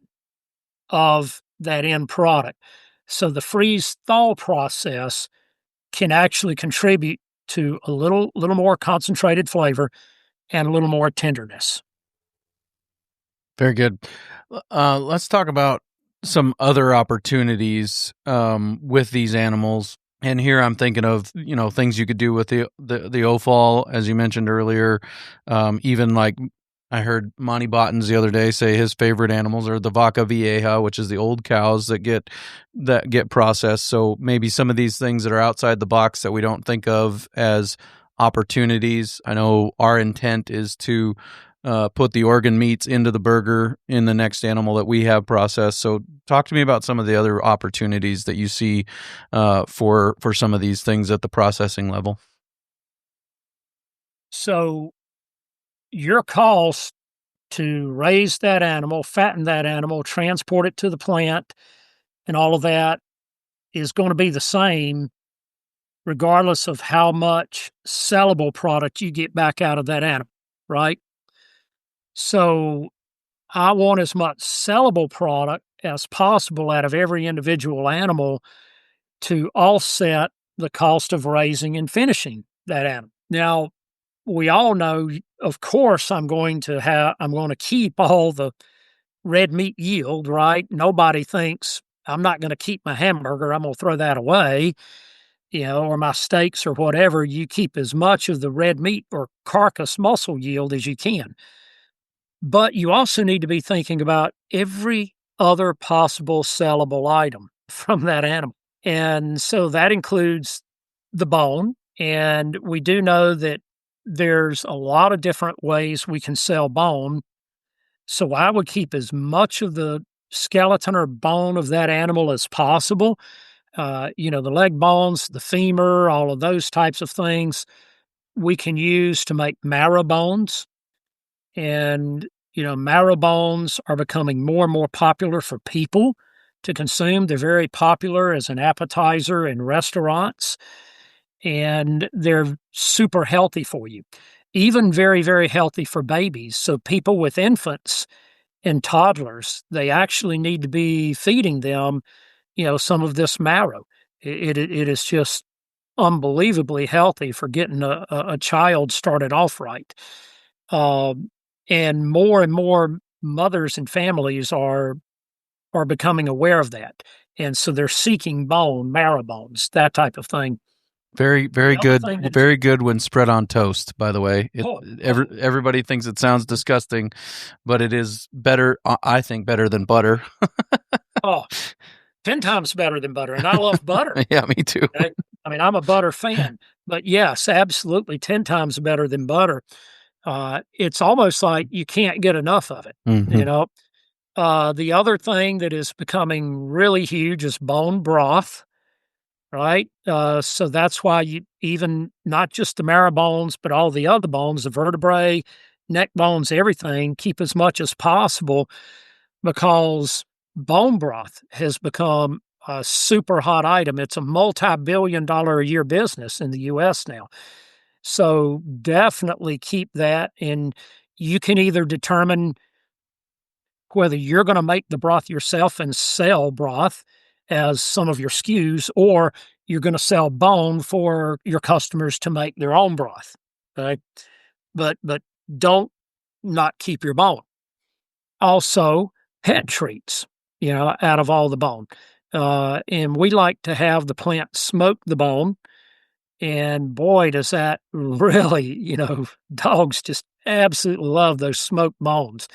of that end product. So the freeze-thaw process can actually contribute to a little more concentrated flavor and a little more tenderness. Very good. Let's talk about some other opportunities with these animals. And here I'm thinking of, things you could do with the offal, as you mentioned earlier, even like I heard Monty Bottens the other day say his favorite animals are the vaca vieja, which is the old cows that get processed. So maybe some of these things that are outside the box that we don't think of as opportunities. I know our intent is to put the organ meats into the burger in the next animal that we have processed. So talk to me about some of the other opportunities that you see for some of these things at the processing level. So your cost to raise that animal, fatten that animal, transport it to the plant, and all of that is going to be the same regardless of how much sellable product you get back out of that animal, right? So I want as much sellable product as possible out of every individual animal to offset the cost of raising and finishing that animal. Now, we all know, of course, I'm going to keep all the red meat yield, right? Nobody thinks I'm not going to keep my hamburger. I'm going to throw that away, or my steaks or whatever. You keep as much of the red meat or carcass muscle yield as you can. But you also need to be thinking about every other possible sellable item from that animal. And so that includes the bone. And we do know that there's a lot of different ways we can sell bone. So I would keep as much of the skeleton or bone of that animal as possible. The leg bones, the femur, all of those types of things we can use to make marrow bones. And, marrow bones are becoming more and more popular for people to consume. They're very popular as an appetizer in restaurants, and they're super healthy for you, even very, very healthy for babies. So people with infants and toddlers, they actually need to be feeding them, some of this marrow. It is just unbelievably healthy for getting a child started off right. And more mothers and families are becoming aware of that. And so they're seeking bone, marrow bones, that type of thing. Very, very good. Very good when spread on toast, by the way. Everybody thinks it sounds disgusting, but it is better, I think, better than butter. 10 times better than butter. And I love butter. Yeah, me too. Okay? I mean, I'm a butter fan. But yes, absolutely 10 times better than butter. It's almost like you can't get enough of it, Mm-hmm. The other thing that is becoming really huge is bone broth. Right? So that's why you even not just the marrow bones, but all the other bones, the vertebrae, neck bones, everything, keep as much as possible because bone broth has become a super hot item. It's a multi-billion-dollar a year business in the U.S. now. So definitely keep that. And you can either determine whether you're going to make the broth yourself and sell broth as some of your SKUs, or you're going to sell bone for your customers to make their own broth. Okay? But don't not keep your bone. Also, pet treats, out of all the bone. And we like to have the plant smoke the bone. And boy, does that really, dogs just absolutely love those smoked bones.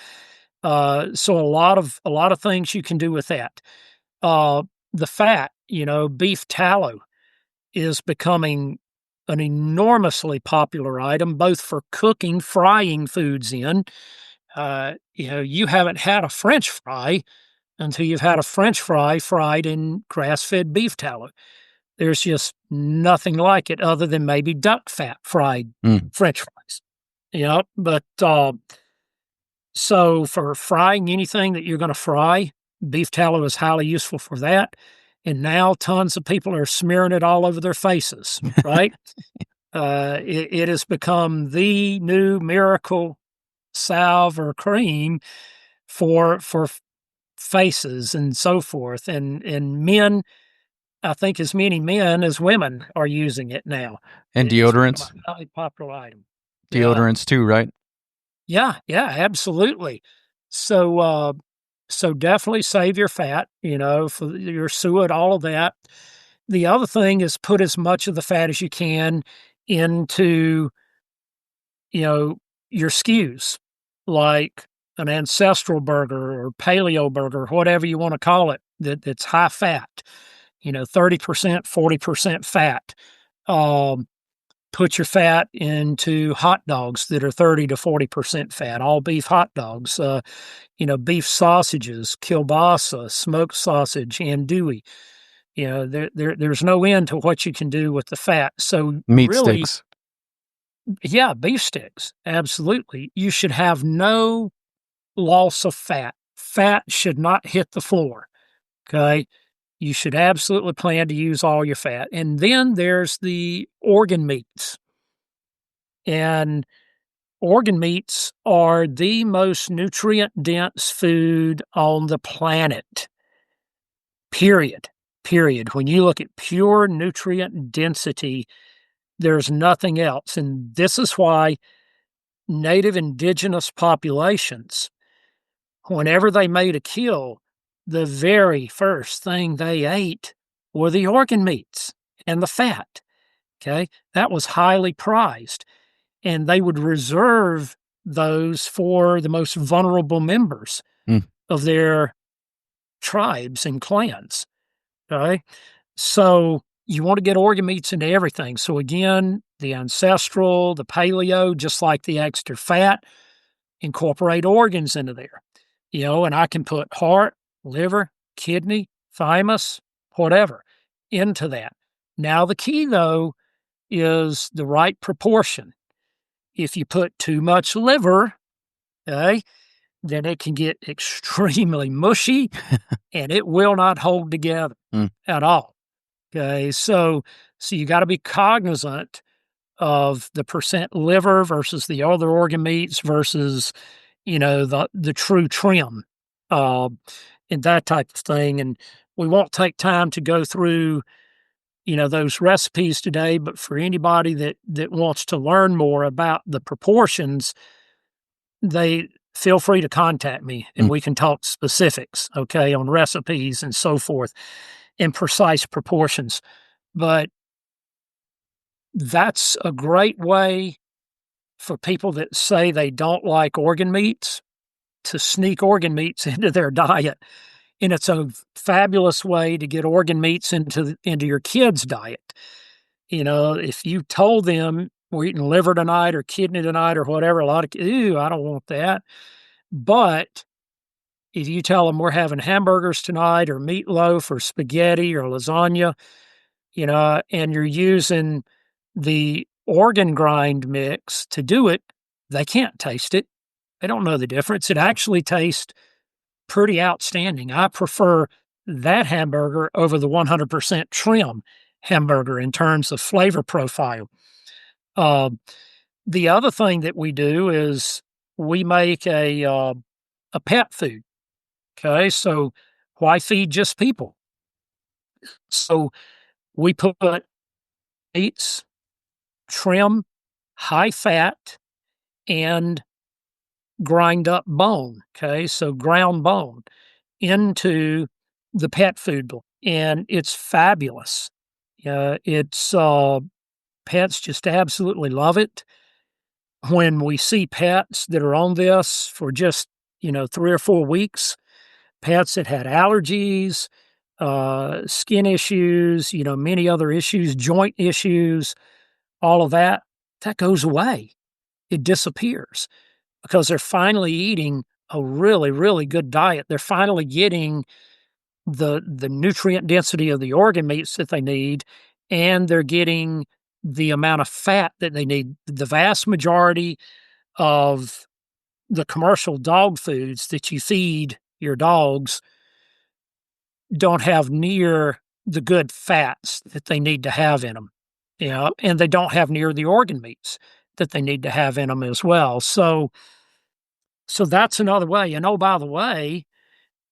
So a lot of things you can do with that. The fat, beef tallow is becoming an enormously popular item, both for cooking, frying foods in. You haven't had a French fry until you've had a French fry fried in grass-fed beef tallow. There's just nothing like it other than maybe duck fat fried French fries. But so for frying anything that you're going to fry, beef tallow is highly useful for that. And now tons of people are smearing it all over their faces, right? It has become the new miracle salve or cream for faces and so forth. And men, I think as many men as women are using it now. And deodorants. It's a highly popular item. Deodorants too, right? Yeah, absolutely. So definitely save your fat, for your suet, all of that. The other thing is put as much of the fat as you can into, your SKUs. like an ancestral burger or paleo burger, whatever you want to call it, that's high fat, 30%, 40% fat. Put your fat into hot dogs that are 30 to 40% fat, all beef hot dogs, beef sausages, kielbasa, smoked sausage, andouille. There's no end to what you can do with the fat. So Meat really, sticks. yeah, beef sticks, absolutely. You should have no loss of fat. Fat should not hit the floor, okay? You should absolutely plan to use all your fat. And then there's the organ meats. And organ meats are the most nutrient-dense food on the planet, period. Period. When you look at pure nutrient density, there's nothing else. And this is why native indigenous populations, whenever they made a kill, the very first thing they ate were the organ meats and the fat. Okay. That was highly prized. And they would reserve those for the most vulnerable members of their tribes and clans. Okay. So you want to get organ meats into everything. So again, the ancestral, the paleo, just like the extra fat, incorporate organs into there. And I can put heart, liver, kidney, thymus, whatever into that. Now, the key, though, is the right proportion. If you put too much liver, okay, then it can get extremely mushy and it will not hold together at all. Okay, so you got to be cognizant of the percent liver versus the other organ meats versus the true trim, and that type of thing. And we won't take time to go through, those recipes today, but for anybody that wants to learn more about the proportions, they feel free to contact me and we can talk specifics, okay, on recipes and so forth in precise proportions. But that's a great way for people that say they don't like organ meats to sneak organ meats into their diet. And it's a fabulous way to get organ meats into your kids' diet. If you told them we're eating liver tonight or kidney tonight or whatever, a lot of, ew, I don't want that. But if you tell them we're having hamburgers tonight or meatloaf or spaghetti or lasagna, and you're using the organ grind mix to do it, they can't taste it. They don't know the difference. It actually tastes pretty outstanding. I prefer that hamburger over the 100% trim hamburger in terms of flavor profile. The other thing that we do is we make a pet food. Okay, so why feed just people? So we put meats, trim, high fat, and grind up bone. Okay, so ground bone into the pet food, and it's fabulous. Pets just absolutely love it. When we see pets that are on this for just 3 or 4 weeks, pets that had allergies, skin issues, many other issues, joint issues, all of that goes away. It disappears because they're finally eating a really, really good diet. They're finally getting the nutrient density of the organ meats that they need, and they're getting the amount of fat that they need. The vast majority of the commercial dog foods that you feed your dogs don't have near the good fats that they need to have in them, and they don't have near the organ meats that they need to have in them as well. So that's another way. And oh, by the way,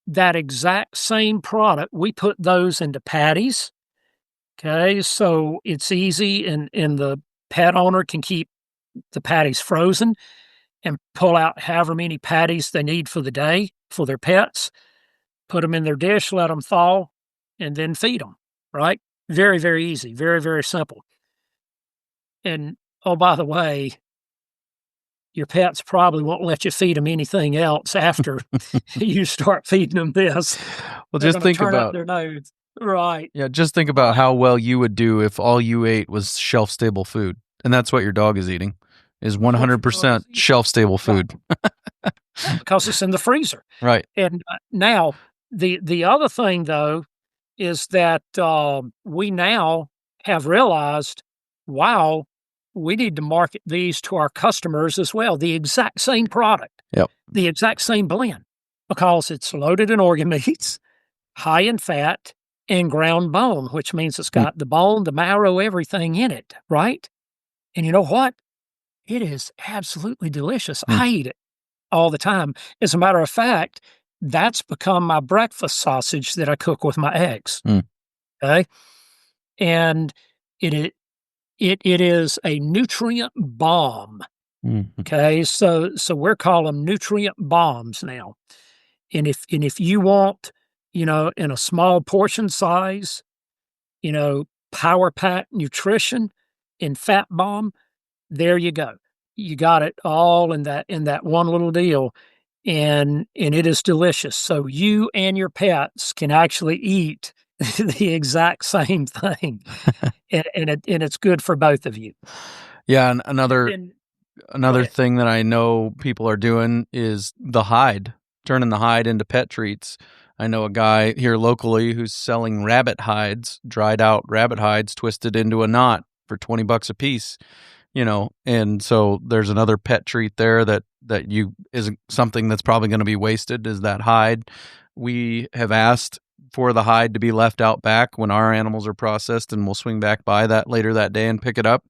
that exact same product, we put those into patties. Okay, so it's easy, and the pet owner can keep the patties frozen and pull out however many patties they need for the day for their pets, put them in their dish, let them thaw, and then feed them, right? Very, very easy, very, very simple. And oh, by the way, your pets probably won't let you feed them anything else after you start feeding them this. Well, They're just gonna think turn up about their nose. Right. yeah, just think about how well you would do if all you ate was shelf stable food, and that's what your dog is eating, is What your dog 100% is eating. shelf stable food. Yeah, because it's in the freezer. Right. And now the other thing though is that we now have realized, wow, we need to market these to our customers as well. The exact same product, Yep. the exact same blend, because it's loaded in organ meats, high in fat, and ground bone, which means it's got the bone, the marrow, everything in it, right? And you know what? It is absolutely delicious. I eat it all the time. As a matter of fact, that's become my breakfast sausage that I cook with my eggs. Okay. And it is a nutrient bomb. Okay. So we're calling them nutrient bombs now. And if you want, in a small portion size, power pack nutrition in fat bomb, there you go. You got it all in that one little deal. And it is delicious. So you and your pets can actually eat the exact same thing, and it's good for both of you. Yeah, and another ahead. thing that I know people are doing is the hide, turning the hide into pet treats. I know a guy here locally who's selling rabbit hides, dried out rabbit hides twisted into a knot for $20 a piece. And so there's another pet treat there that is something that's probably going to be wasted, is that hide. We have asked for the hide to be left out back when our animals are processed, and we'll swing back by that later that day and pick it up.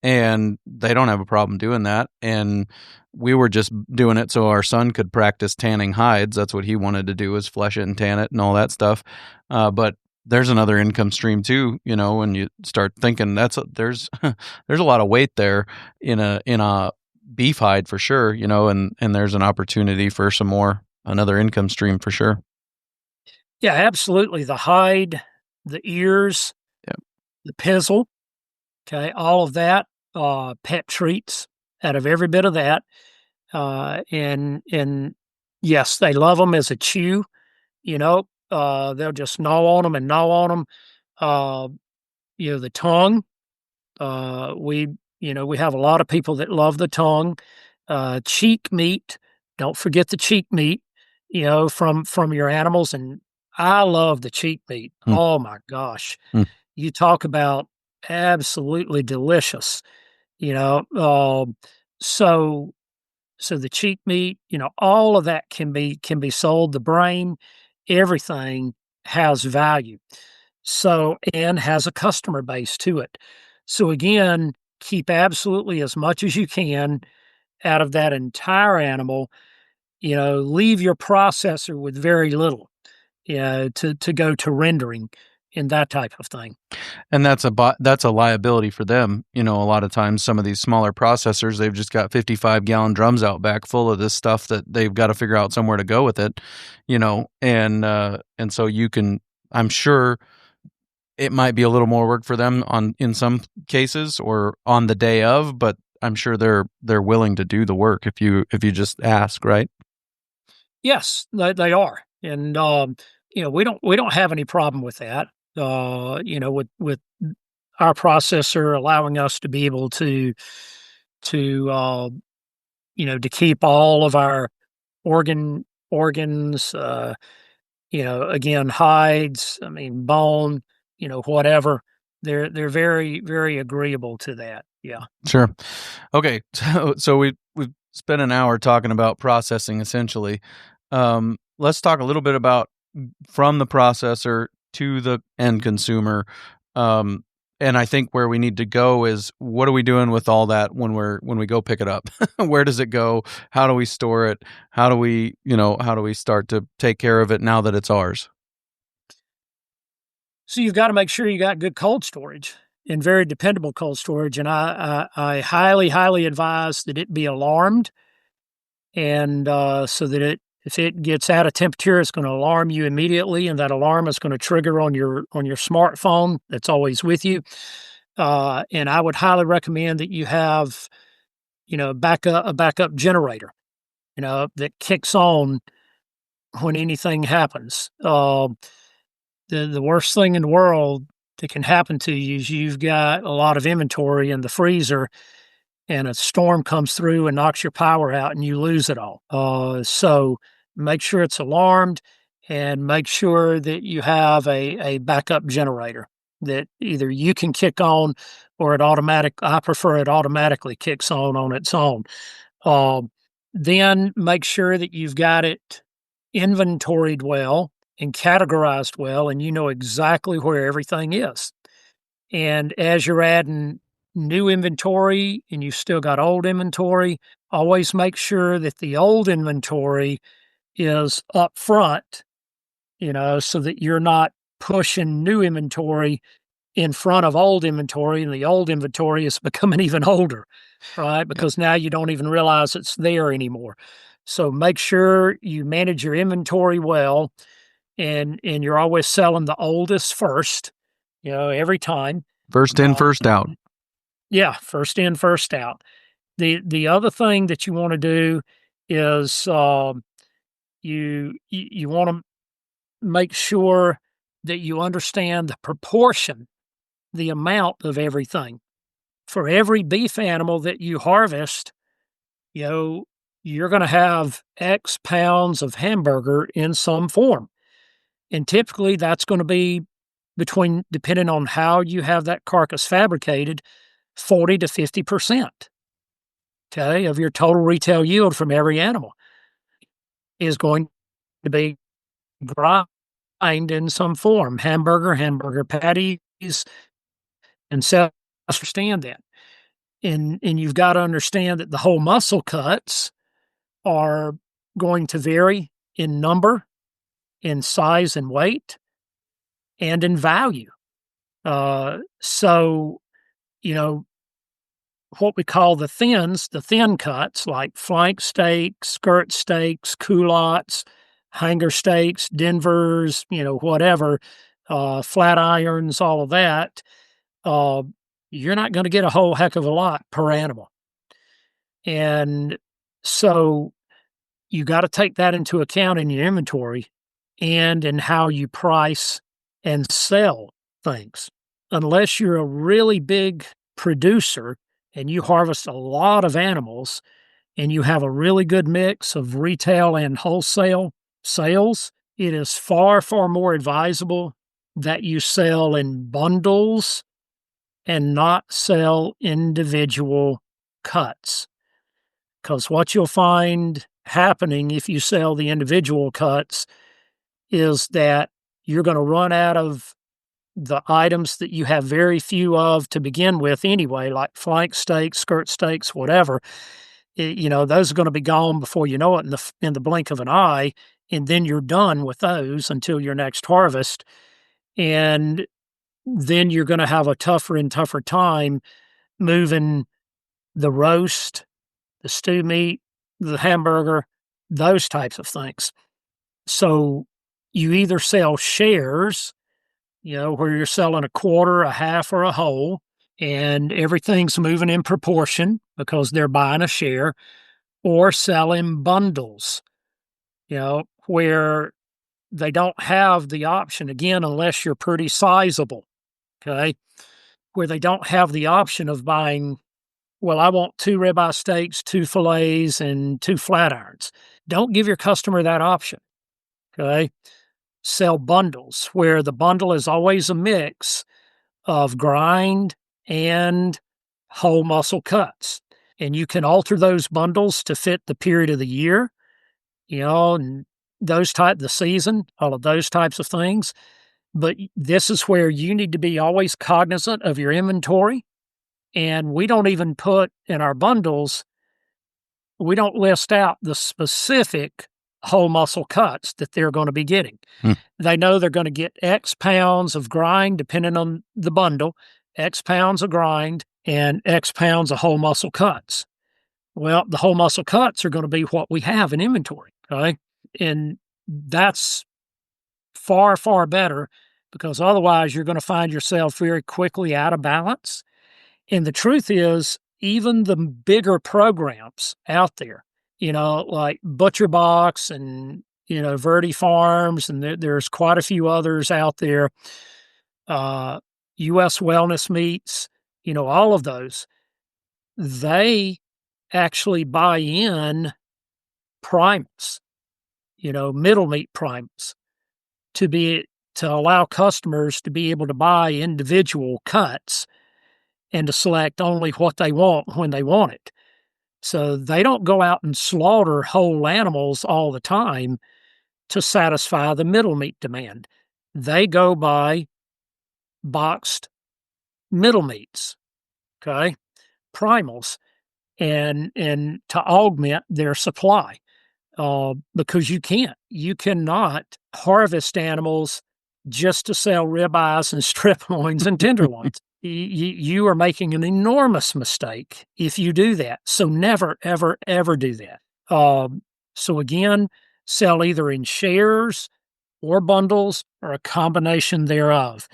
And they don't have a problem doing that. And we were just doing it so our son could practice tanning hides. That's what he wanted to do, is flesh it and tan it and all that stuff. But there's another income stream too, when you start thinking there's a lot of weight there in a beef hide for sure, and there's an opportunity for another income stream for sure. Yeah, absolutely. The hide, the ears, the pizzle, okay, all of that, pet treats out of every bit of that. And yes, they love them as a chew, they'll just gnaw on them and gnaw on them. The tongue, we have a lot of people that love the tongue. Cheek meat, don't forget the cheek meat, from your animals. And I love the cheek meat. Oh my gosh. You talk about absolutely delicious, so the cheek meat, all of that can be sold. The brain, everything has value. So, and has a customer base to it. So again, keep absolutely as much as you can out of that entire animal. Leave your processor with very little, to go to rendering and that type of thing. And that's a liability for them. A lot of times some of these smaller processors, they've just got 55-gallon drums out back full of this stuff that they've got to figure out somewhere to go with it, and so you can, I'm sure it might be a little more work for them in some cases or on the day of, but I'm sure they're willing to do the work if you just ask, right? Yes, they are. And we don't have any problem with that. With our processor allowing us to be able to keep all of our organs, again, hides, bone, whatever. They're very, very agreeable to that. Yeah. Sure. Okay. So we've spent an hour talking about processing essentially. Let's talk a little bit about from the processor to the end consumer. And I think where we need to go is, what are we doing with all that when we go pick it up? Where does it go? How do we store it? How do we start to take care of it now that it's ours? So you've got to make sure you got good cold storage and very dependable cold storage. And I highly, highly advise that it be alarmed. And so that if it gets out of temperature, it's going to alarm you immediately, and that alarm is going to trigger on your smartphone that's always with you. And I would highly recommend that you have a backup generator, that kicks on when anything happens. The worst thing in the world that can happen to you is you've got a lot of inventory in the freezer and a storm comes through and knocks your power out and you lose it all. So make sure it's alarmed and make sure that you have a backup generator that either you can kick on or I prefer it automatically kicks on its own. Then make sure that you've got it inventoried well and categorized well, and you know exactly where everything is. And as you're adding new inventory and you've still got old inventory, always make sure that the old inventory is up front, so that you're not pushing new inventory in front of old inventory and the old inventory is becoming even older, right? Because now you don't even realize it's there anymore. So make sure you manage your inventory well and you're always selling the oldest first, every time. First in, first out. Yeah, first in, first out. The other thing that you want to do is you want to make sure that you understand the proportion, the amount of everything. For every beef animal that you harvest, you're going to have X pounds of hamburger in some form. And typically that's going to be depending on how you have that carcass fabricated, 40 to 50%, okay, of your total retail yield from every animal is going to be grind in some form, hamburger patties, and so understand that. And you've got to understand that the whole muscle cuts are going to vary in number, in size and weight, and in value. So, what we call the thin cuts, like flank steaks, skirt steaks, culottes, hanger steaks, Denvers, whatever, flat irons, all of that, you're not going to get a whole heck of a lot per animal. And so you got to take that into account in your inventory and in how you price and sell things. Unless you're a really big producer and you harvest a lot of animals and you have a really good mix of retail and wholesale sales, it is far, far more advisable that you sell in bundles and not sell individual cuts. Because what you'll find happening if you sell the individual cuts is that you're going to run out of the items that you have very few of to begin with anyway, like flank steaks, skirt steaks, whatever. Those are going to be gone before you know it in the blink of an eye, and then you're done with those until your next harvest. And then you're going to have a tougher and tougher time moving the roast, the stew meat, the hamburger, those types of things. So you either sell shares, where you're selling a quarter, a half, or a whole, and everything's moving in proportion because they're buying a share, or sell in bundles, where they don't have the option, again, unless you're pretty sizable, okay, where they don't have the option of buying, well, I want 2 ribeye steaks, 2 fillets, and 2 flat irons. Don't give your customer that option, okay? Sell bundles, where the bundle is always a mix of grind and whole muscle cuts. And you can alter those bundles to fit the period of the year, and the season, all of those types of things. But this is where you need to be always cognizant of your inventory. And we don't even put in our bundles, we don't list out the specific whole muscle cuts that they're going to be getting. They know they're going to get X pounds of grind, depending on the bundle, X pounds of grind, and X pounds of whole muscle cuts. Well, the whole muscle cuts are going to be what we have in inventory, okay? And that's far, far better, because otherwise you're going to find yourself very quickly out of balance. And the truth is, even the bigger programs out there, like Butcher Box and, Verde Farms, and there's quite a few others out there, U.S. Wellness Meats, all of those, they actually buy in primes, middle meat primes to allow customers to be able to buy individual cuts and to select only what they want when they want it. So they don't go out and slaughter whole animals all the time to satisfy the middle meat demand. They go buy boxed middle meats, okay, primals, and to augment their supply. Because you cannot harvest animals just to sell ribeyes and strip loins and tenderloins. You are making an enormous mistake if you do that. So never, ever, ever do that. So again, sell either in shares or bundles or a combination thereof,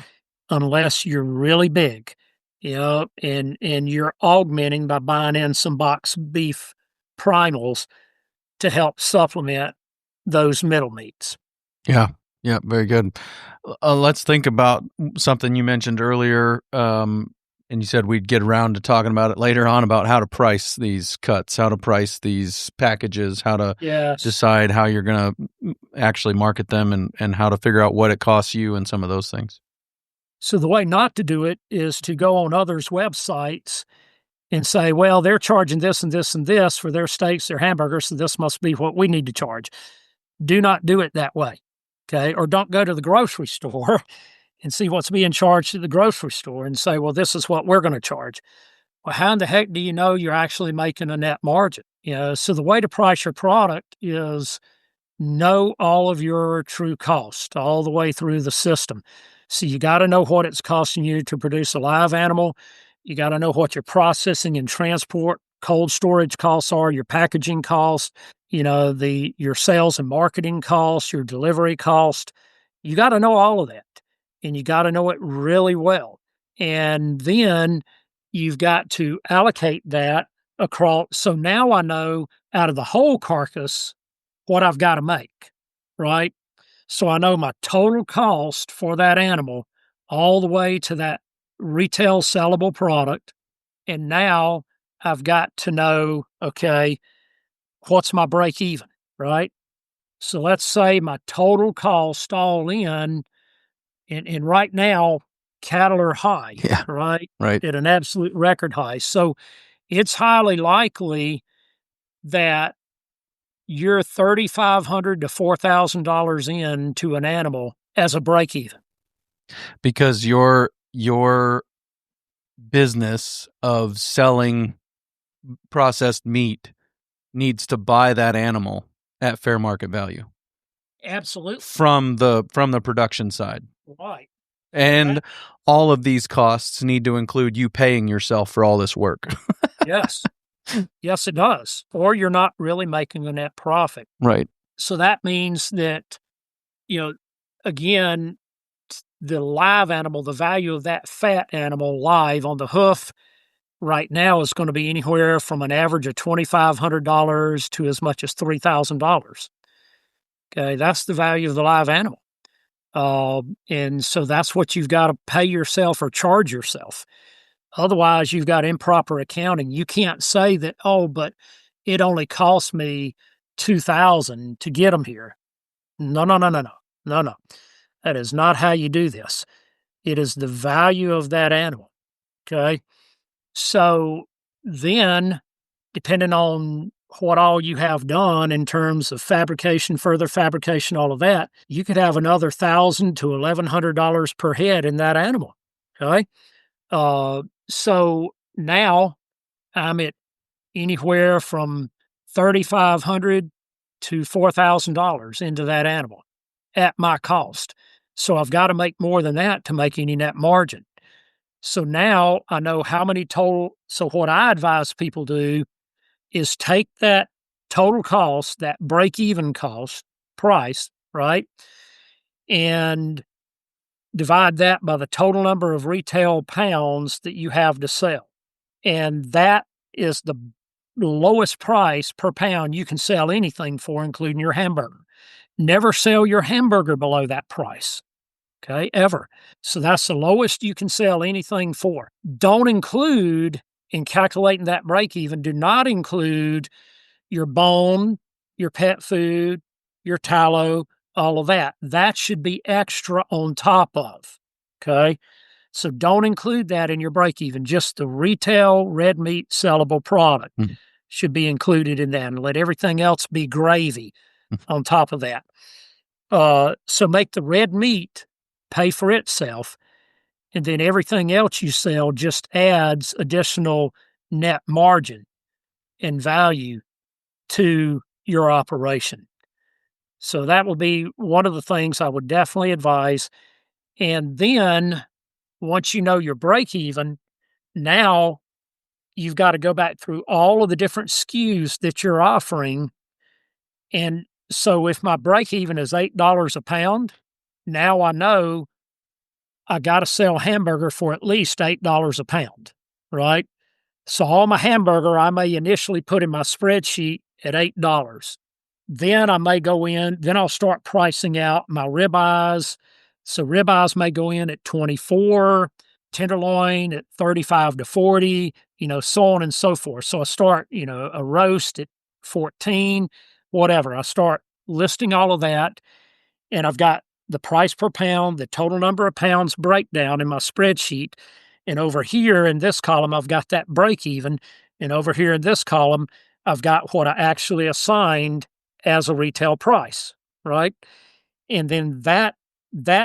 unless you're really big, and you're augmenting by buying in some boxed beef primals to help supplement those middle meats. Yeah. Yeah. Very good. Let's think about something you mentioned earlier. And you said we'd get around to talking about it later on, about how to price these cuts, how to price these packages, how to decide how you're going to actually market them, and how to figure out what it costs you and some of those things. So the way not to do it is to go on others' websites and say, well, they're charging this and this and this for their steaks, their hamburgers, so this must be what we need to charge. Do not do it that way, okay? Or don't go to the grocery store and see what's being charged at the grocery store and say, well, this is what we're going to charge. Well, how in the heck do you know you're actually making a net margin? So the way to price your product is know all of your true cost all the way through the system. So you got to know what it's costing you to produce a live animal. You got to know what your processing and transport, cold storage costs are, your packaging costs, your sales and marketing costs, your delivery cost. You got to know all of that, and you got to know it really well. And then you've got to allocate that across. So now I know out of the whole carcass what I've got to make, right? So I know my total cost for that animal all the way to that retail sellable product. And now I've got to know, okay, what's my break even, right? So let's say my total cost all in, and right now, cattle are high, right? Right. At an absolute record high. So it's highly likely that you're $3,500 to $4,000 into an animal as a break even. Because your business of selling processed meat needs to buy that animal at fair market value. Absolutely. From the production side. Right. And all of these costs need to include you paying yourself for all this work. Yes. Yes, it does. Or you're not really making a net profit. Right. So that means that, again, the live animal, the value of that fat animal live on the hoof right now is going to be anywhere from an average of $2,500 to as much as $3,000. Okay, that's the value of the live animal. And so that's what you've got to pay yourself or charge yourself. Otherwise, you've got improper accounting. You can't say that, but it only cost me $2,000 to get them here. No. That is not how you do this. It is the value of that animal. Okay. So then, depending on what all you have done in terms of fabrication, further fabrication, all of that, you could have another $1,000 to $1,100 per head in that animal. Okay. So now I'm at anywhere from $3,500 to $4,000 into that animal at my cost. So I've got to make more than that to make any net margin. So now I know how many total. So what I advise people do is take that total cost, that break-even cost price, right, and divide that by the total number of retail pounds that you have to sell. And that is the lowest price per pound you can sell anything for, including your hamburger. Never sell your hamburger below that price. Okay, ever. So that's the lowest you can sell anything for. Don't include, in calculating that break even, do not include your bone, your pet food, your tallow, all of that. That should be extra on top of. Okay, so don't include that in your break even. Just the retail red meat sellable product should be included in that, and let everything else be gravy on top of that. So make the red meat pay for itself, and then everything else you sell just adds additional net margin and value to your operation. So that will be one of the things I would definitely advise. And then once you know your break even, now you've got to go back through all of the different SKUs that you're offering. And so if my break even is $8 a pound, now I know I got to sell hamburger for at least $8 a pound, right? So all my hamburger I may initially put in my spreadsheet at $8. Then I may go in, then I'll start pricing out my ribeyes. So ribeyes may go in at 24, tenderloin at 35 to 40, so on and so forth. So I start, a roast at 14, whatever. I start listing all of that, and I've got the price per pound, the total number of pounds breakdown in my spreadsheet. And over here in this column, I've got that break even. And over here in this column, I've got what I actually assigned as a retail price, right? And then that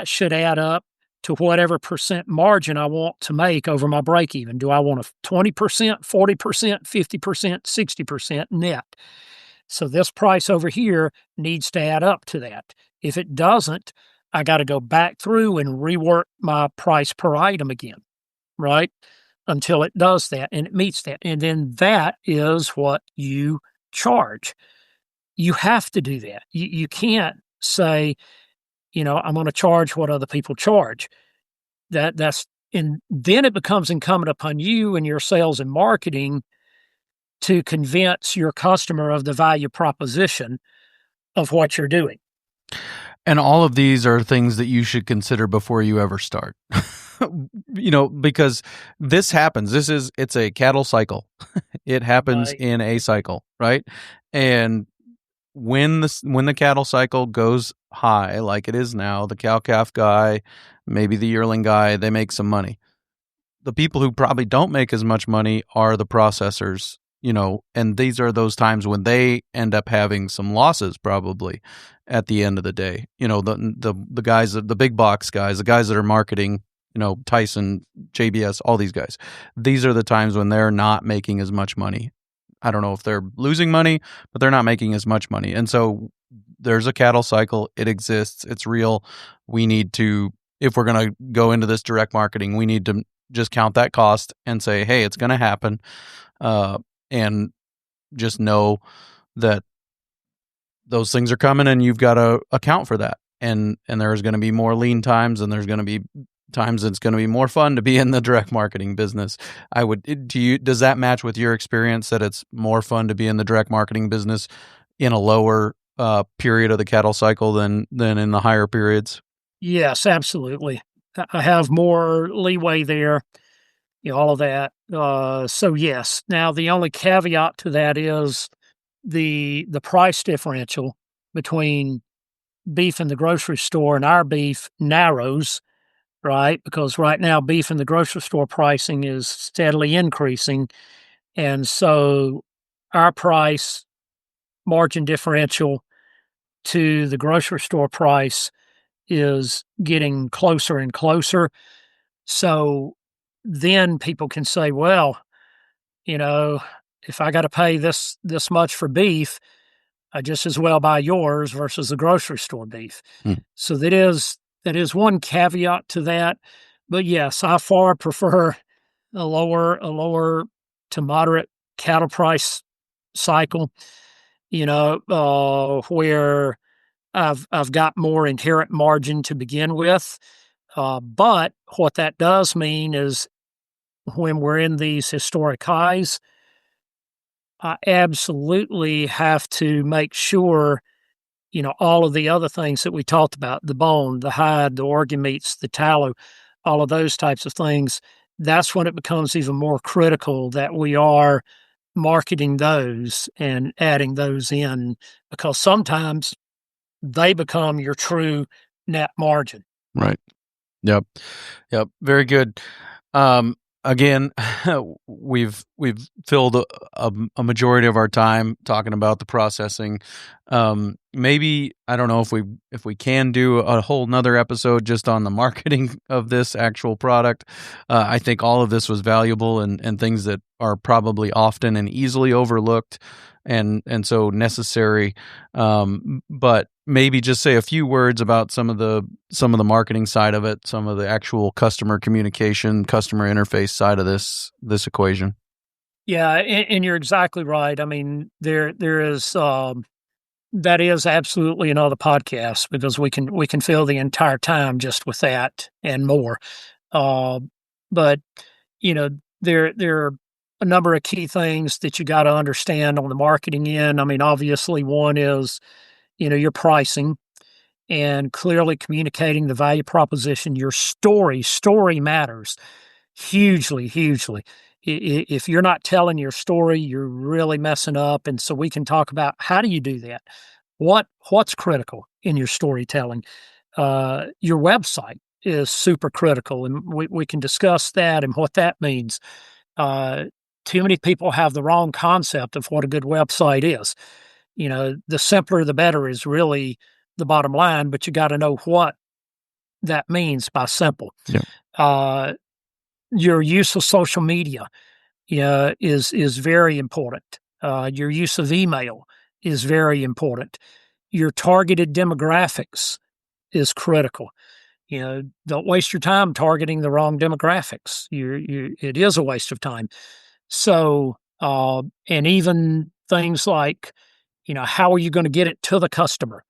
should add up to whatever percent margin I want to make over my break even. Do I want a 20%, 40%, 50%, 60% net? So this price over here needs to add up to that. If it doesn't, I got to go back through and rework my price per item again, right? Until it does that and it meets that. And then that is what you charge. You have to do that. You can't say, I'm going to charge what other people charge. And then it becomes incumbent upon you and your sales and marketing to convince your customer of the value proposition of what you're doing. And all of these are things that you should consider before you ever start. Because this happens. It's a cattle cycle. It happens in a cycle, right? And when the cattle cycle goes high, like it is now, the cow-calf guy, maybe the yearling guy, they make some money. The people who probably don't make as much money are the processors, and these are those times when they end up having some losses probably at the end of the day. The guys, the big box guys, the guys that are marketing, Tyson, JBS, all these guys. These are the times when they're not making as much money. I don't know if they're losing money, but they're not making as much money. And so there's a cattle cycle. It exists. It's real. We need to, if we're going to go into this direct marketing, we need to just count that cost and say, hey, it's going to happen. And just know that those things are coming and you've got to account for that. And there's going to be more lean times, and there's going to be times it's going to be more fun to be in the direct marketing business. Does that match with your experience that it's more fun to be in the direct marketing business in a lower period of the cattle cycle than in the higher periods? Yes, absolutely. I have more leeway there, all of that. So yes. Now the only caveat to that is the price differential between beef in the grocery store and our beef narrows, right? Because right now beef in the grocery store pricing is steadily increasing. And so our price margin differential to the grocery store price is getting closer and closer. So then people can say, well, if I got to pay this much for beef, I just as well buy yours versus the grocery store beef. So that is one caveat to that. But yes, I far prefer a lower to moderate cattle price cycle, where I've got more inherent margin to begin with. But what that does mean is when we're in these historic highs, I absolutely have to make sure, all of the other things that we talked about, the bone, the hide, the organ meats, the tallow, all of those types of things, that's when it becomes even more critical that we are marketing those and adding those in, because sometimes they become your true net margin. Right. Yep. Yep. Very good. Again, we've filled a majority of our time talking about the processing. Maybe, I don't know if we can do a whole nother episode just on the marketing of this actual product. I think all of this was valuable and things that are probably often and easily overlooked and so necessary. But maybe just say a few words about some of the marketing side of it, some of the actual customer communication, customer interface side of this equation. Yeah, and you're exactly right. I mean, there is that is absolutely another podcast, because we can fill the entire time just with that and more. But there are a number of key things that you got to understand on the marketing end. I mean, obviously, one is your pricing and clearly communicating the value proposition. Your story matters hugely, hugely. If you're not telling your story, you're really messing up. And so we can talk about, how do you do that? What's critical in your storytelling? Your website is super critical, and we can discuss that and what that means. Too many people have the wrong concept of what a good website is. The simpler the better is really the bottom line, but you got to know what that means by simple. Yeah. Your use of social media is very important. Your use of email is very important. Your targeted demographics is critical. Don't waste your time targeting the wrong demographics. It is a waste of time. So, and even things like, how are you going to get it to the customer?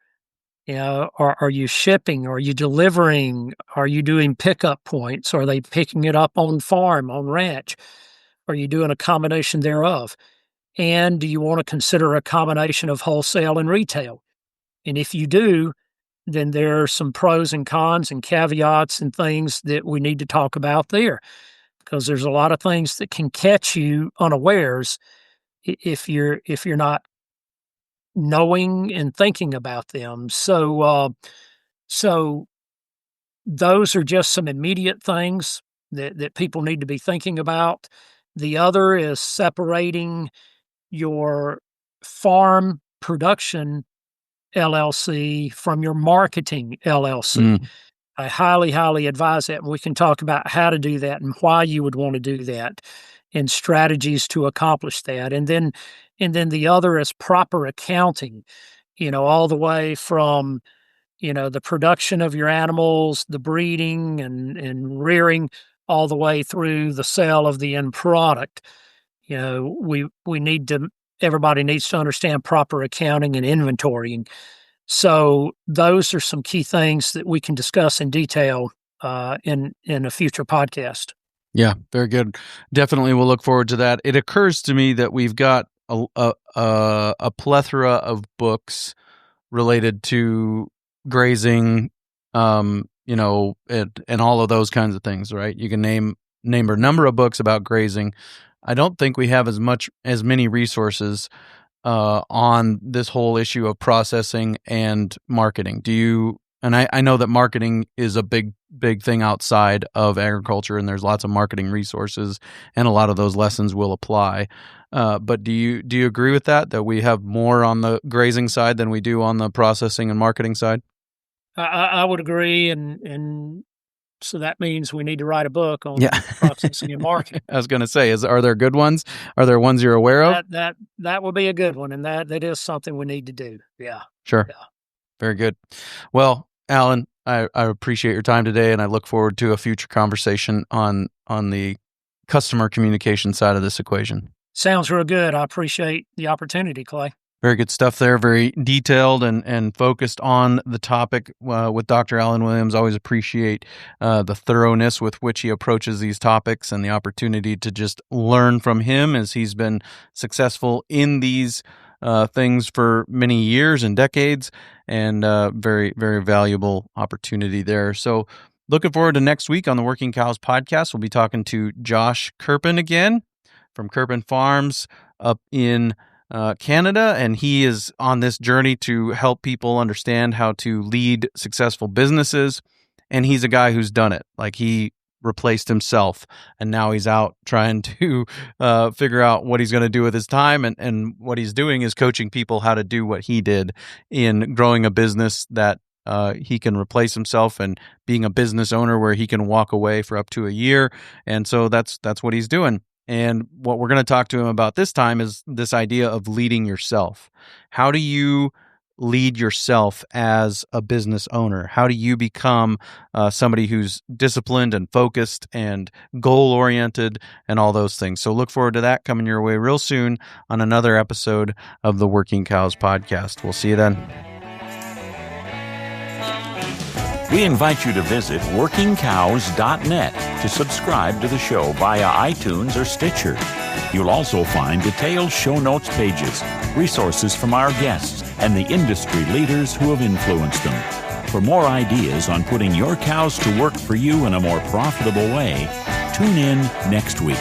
Are you shipping? Are you delivering? Are you doing pickup points? Are they picking it up on farm, on ranch? Are you doing a combination thereof? And do you want to consider a combination of wholesale and retail? And if you do, then there are some pros and cons and caveats and things that we need to talk about there, because there's a lot of things that can catch you unawares if you're not knowing and thinking about them. So those are just some immediate things that people need to be thinking about. The other is separating your farm production LLC from your marketing LLC. I highly, highly advise that. And we can talk about how to do that and why you would want to do that and strategies to accomplish that. And then the other is proper accounting, all the way from, the production of your animals, the breeding and rearing, all the way through the sale of the end product. Everybody needs to understand proper accounting and inventorying. So those are some key things that we can discuss in detail in a future podcast. Yeah, very good. Definitely, we'll look forward to that. It occurs to me that we've got a plethora of books related to grazing, and all of those kinds of things, right? You can name a number of books about grazing. I don't think we have as many resources on this whole issue of processing and marketing. Do you? And I know that marketing is a big thing outside of agriculture, and there's lots of marketing resources, and a lot of those lessons will apply. But do you agree with that we have more on the grazing side than we do on the processing and marketing side? I would agree, and so that means we need to write a book on processing and marketing. I was going to say, are there good ones? Are there ones you're aware of? That would be a good one, and that is something we need to do. Yeah. Sure. Yeah. Very good. Well, Alan, I appreciate your time today, and I look forward to a future conversation on the customer communication side of this equation. Sounds real good. I appreciate the opportunity, Clay. Very good stuff there. Very detailed and focused on the topic with Dr. Alan Williams. Always appreciate the thoroughness with which he approaches these topics and the opportunity to just learn from him as he's been successful in these things for many years and decades, and very, very valuable opportunity there. So looking forward to next week on the Working Cows podcast. We'll be talking to Josh Kirpin again from Kirpin Farms up in Canada, and he is on this journey to help people understand how to lead successful businesses. And he's a guy who's done it. Like, he replaced himself, and now he's out trying to figure out what he's going to do with his time. And what he's doing is coaching people how to do what he did in growing a business that he can replace himself, and being a business owner where he can walk away for up to a year. And so that's what he's doing. And what we're going to talk to him about this time is this idea of leading yourself. How do you lead yourself as a business owner? How do you become somebody who's disciplined and focused and goal-oriented and all those things? So look forward to that coming your way real soon on another episode of the Working Cows podcast. We'll see you then. We invite you to visit workingcows.net to subscribe to the show via iTunes or Stitcher. You'll also find detailed show notes pages, resources from our guests, and the industry leaders who have influenced them. For more ideas on putting your cows to work for you in a more profitable way, tune in next week.